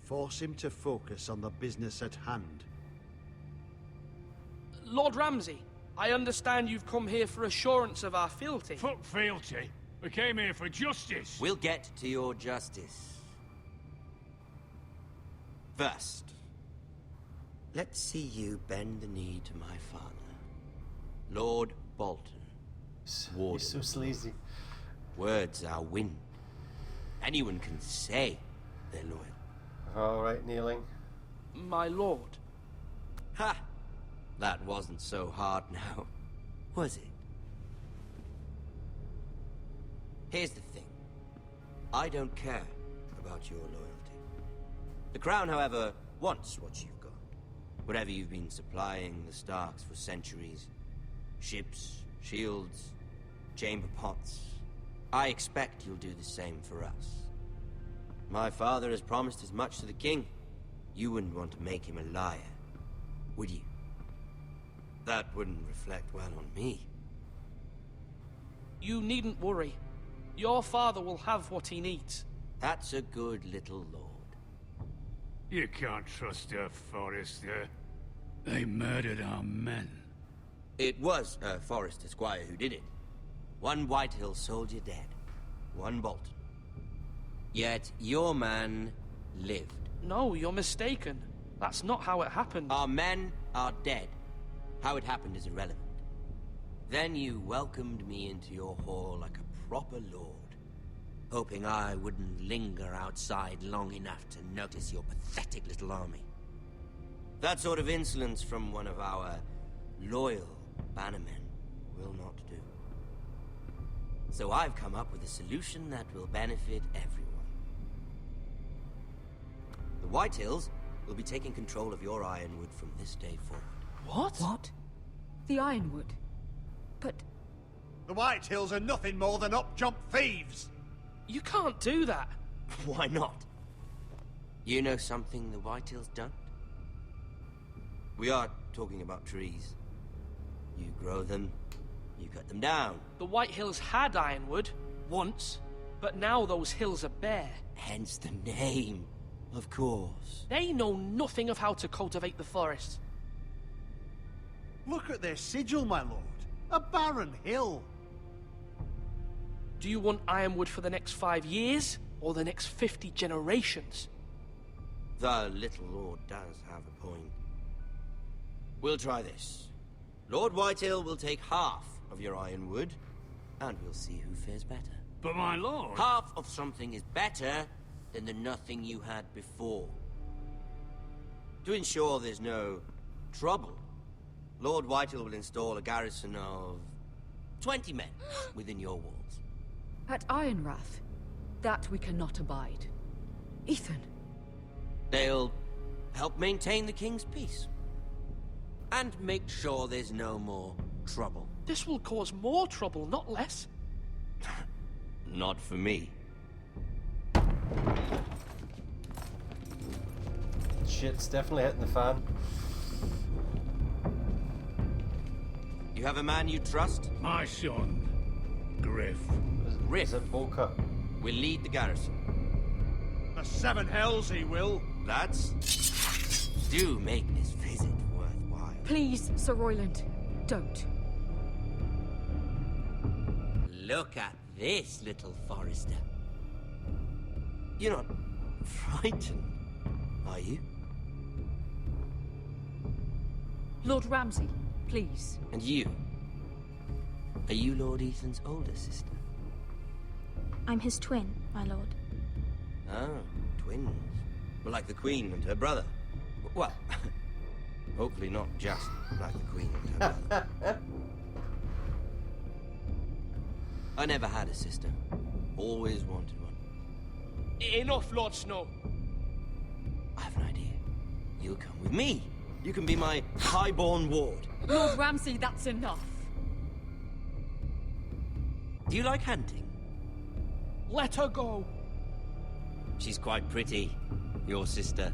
Force him to focus on the business at hand. Lord Ramsay, I understand you've come here for assurance of our fealty. Fuck fealty. We came here for justice. We'll get to your justice. First, let's see you bend the knee to my father, Lord Bolton. He's so sleazy. Words are wind. Anyone can say they're loyal. All right, kneeling. My lord. Ha! That wasn't so hard now, was it? Here's the thing. I don't care about your loyalty. The Crown, however, wants what you've got. Whatever you've been supplying the Starks for centuries. Ships, shields, chamber pots. I expect you'll do the same for us. My father has promised as much to the king. You wouldn't want to make him a liar, would you? That wouldn't reflect well on me. You needn't worry. Your father will have what he needs. That's a good little lord. You can't trust her, Forrester. They murdered our men. It was a Forrester squire who did it. One Whitehill soldier dead. One Bolton. Yet your man lived. No, you're mistaken. That's not how it happened. Our men are dead. How it happened is irrelevant. Then you welcomed me into your hall like a proper lord, hoping I wouldn't linger outside long enough to notice your pathetic little army. That sort of insolence from one of our loyal bannermen will not do. So I've come up with a solution that will benefit everyone. The Whitehills will be taking control of your Ironwood from this day forward. What? What? The Ironwood? But... The Whitehills are nothing more than up-jump thieves! You can't do that. Why not? You know something the Whitehills don't? We are talking about trees. You grow them, you cut them down. The White Hills had Ironwood, once, but now those hills are bare. Hence the name, of course. They know nothing of how to cultivate the forest. Look at their sigil, my lord. A barren hill. Do you want Ironwood for the next 5 years, or the next 50 generations? The little lord does have a point. We'll try this. Lord Whitehill will take half of your Ironwood, and we'll see who fares better. But my lord... Half of something is better than the nothing you had before. To ensure there's no trouble, Lord Whitehill will install a garrison of 20 men within your walls. At Ironrath? That we cannot abide. Ethan. They'll help maintain the king's peace. And make sure there's no more trouble. This will cause more trouble, not less. Not for me. Shit's definitely hitting the fan. You have a man you trust? My son, Griff. Griff? Is it Boca? Will lead the garrison. The seven hells he will. Lads, do make this visit worthwhile. Please, Sir Royland, don't. Look at this, little Forrester. You're not frightened, are you? Lord Ramsay, please. And you? Are you Lord Ethan's older sister? I'm his twin, my lord. Oh, twins. Well, like the Queen and her brother. Well, hopefully not just like the Queen and her brother. I never had a sister. Always wanted one. Enough, Lord Snow. I have an idea. You'll come with me. You can be my highborn ward. Lord Ramsay, that's enough. Do you like hunting? Let her go. She's quite pretty, your sister.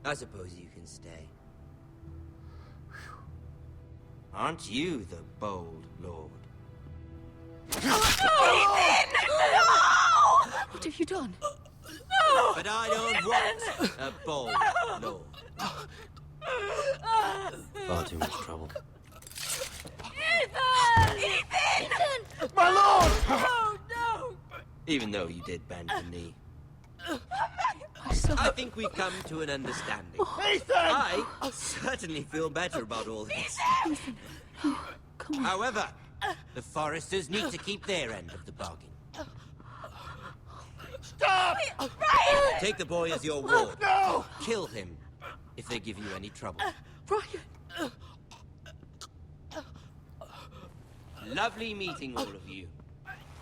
I suppose you can stay. Aren't you the bold lord? What have you done? But I don't want a bold lord. Far too much trouble. Ethan! My lord! Oh, no! Even though you did bend the knee. My son. I think we've come to an understanding. Ethan! I certainly feel better about all this. Come on. However, the Foresters need to keep their end of the bargain. Stop! Ryan! Take the boy as your ward. No! Kill him if they give you any trouble. Ryan! Lovely meeting all of you.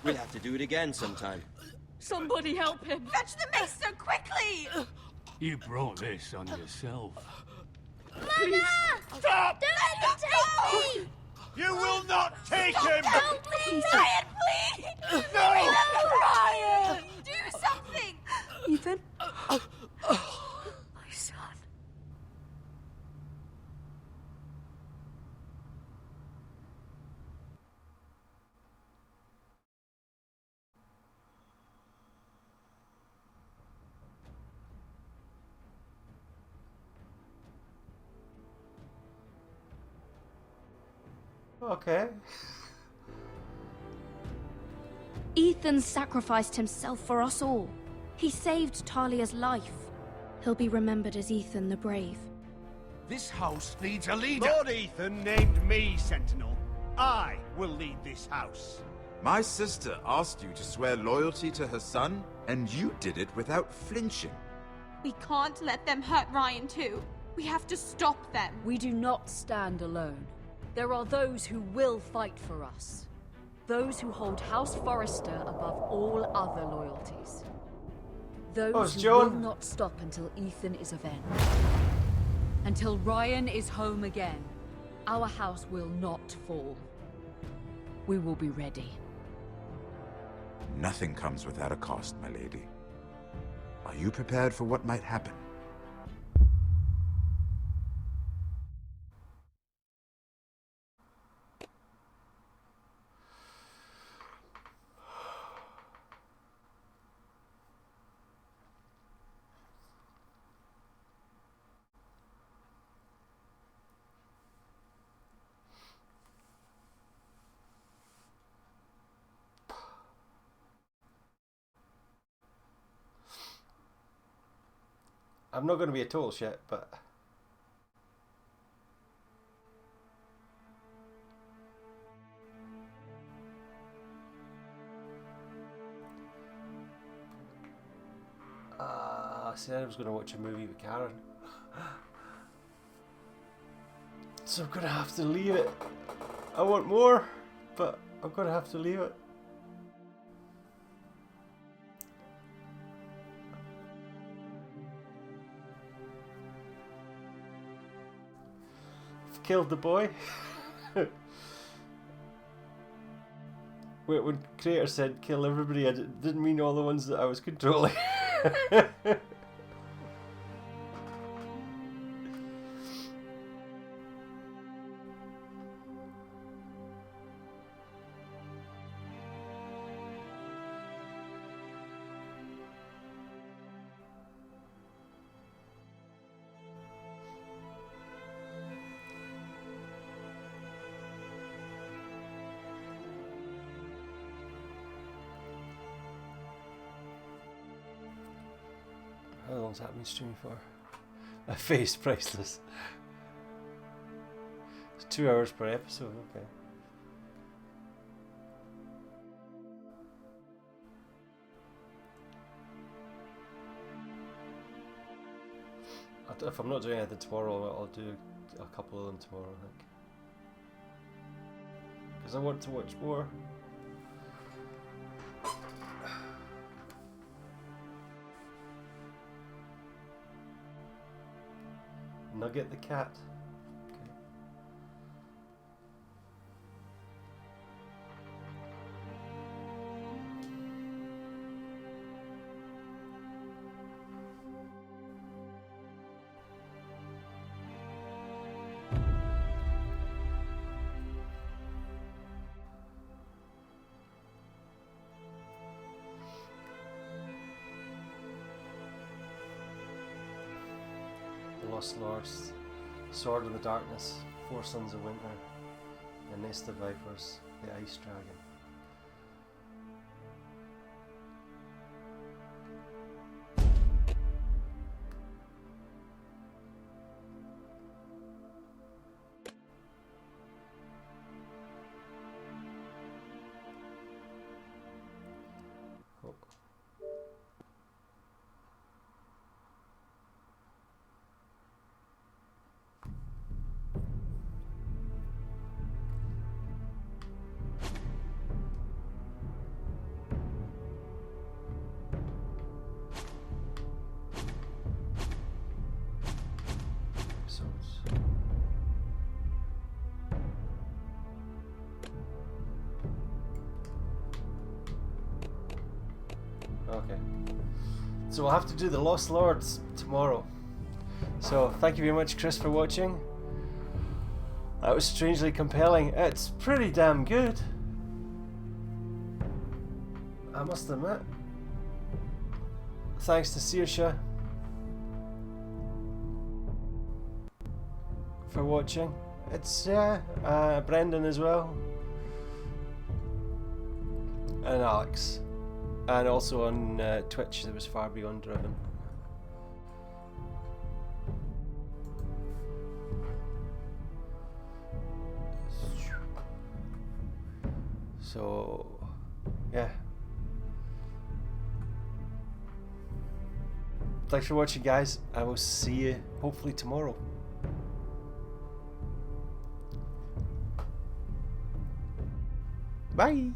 We'll have to do it again sometime. Somebody help him! Fetch the maester quickly! You brought this on yourself. Mama! Stop! Don't let him take me! You will not take him! Help me! Ryan, please! No! Ryan! Do something! Ethan? My son. Okay. Ethan sacrificed himself for us all. He saved Talia's life. He'll be remembered as Ethan the Brave. This house needs a leader. Lord Ethan named me Sentinel. I will lead this house. My sister asked you to swear loyalty to her son, and you did it without flinching. We can't let them hurt Ryan too. We have to stop them. We do not stand alone. There are those who will fight for us. Those who hold House Forrester above all other loyalties. Those who will not stop until Ethan is avenged. Until Ryan is home again, our house will not fall. We will be ready. Nothing comes without a cost, my lady. Are you prepared for what might happen? I'm not going to be a total shit, but... I said I was going to watch a movie with Karen. So I'm going to have to leave it. I want more, but I'm going to have to leave it. Killed the boy. when creator said kill everybody, I didn't mean all the ones that I was controlling. How long's that been streaming for? My face priceless. It's 2 hours per episode, okay. If I'm not doing anything tomorrow, I'll do a couple of them tomorrow, I think. Because I want to watch more. Nugget the cat. Okay. The Lost Lords, Sword in the Darkness, Four Sons of Winter, The Nest of Vipers, The Ice Dragon. Okay. So we'll have to do the Lost Lords tomorrow. So thank you very much, Chris, for watching. That was strangely compelling. It's pretty damn good, I must admit. Thanks to Saoirse for watching. It's Brendan as well, and Alex, and also on Twitch there was Far Beyond Driven. So yeah, thanks for watching, guys. I will see you hopefully tomorrow. Bye.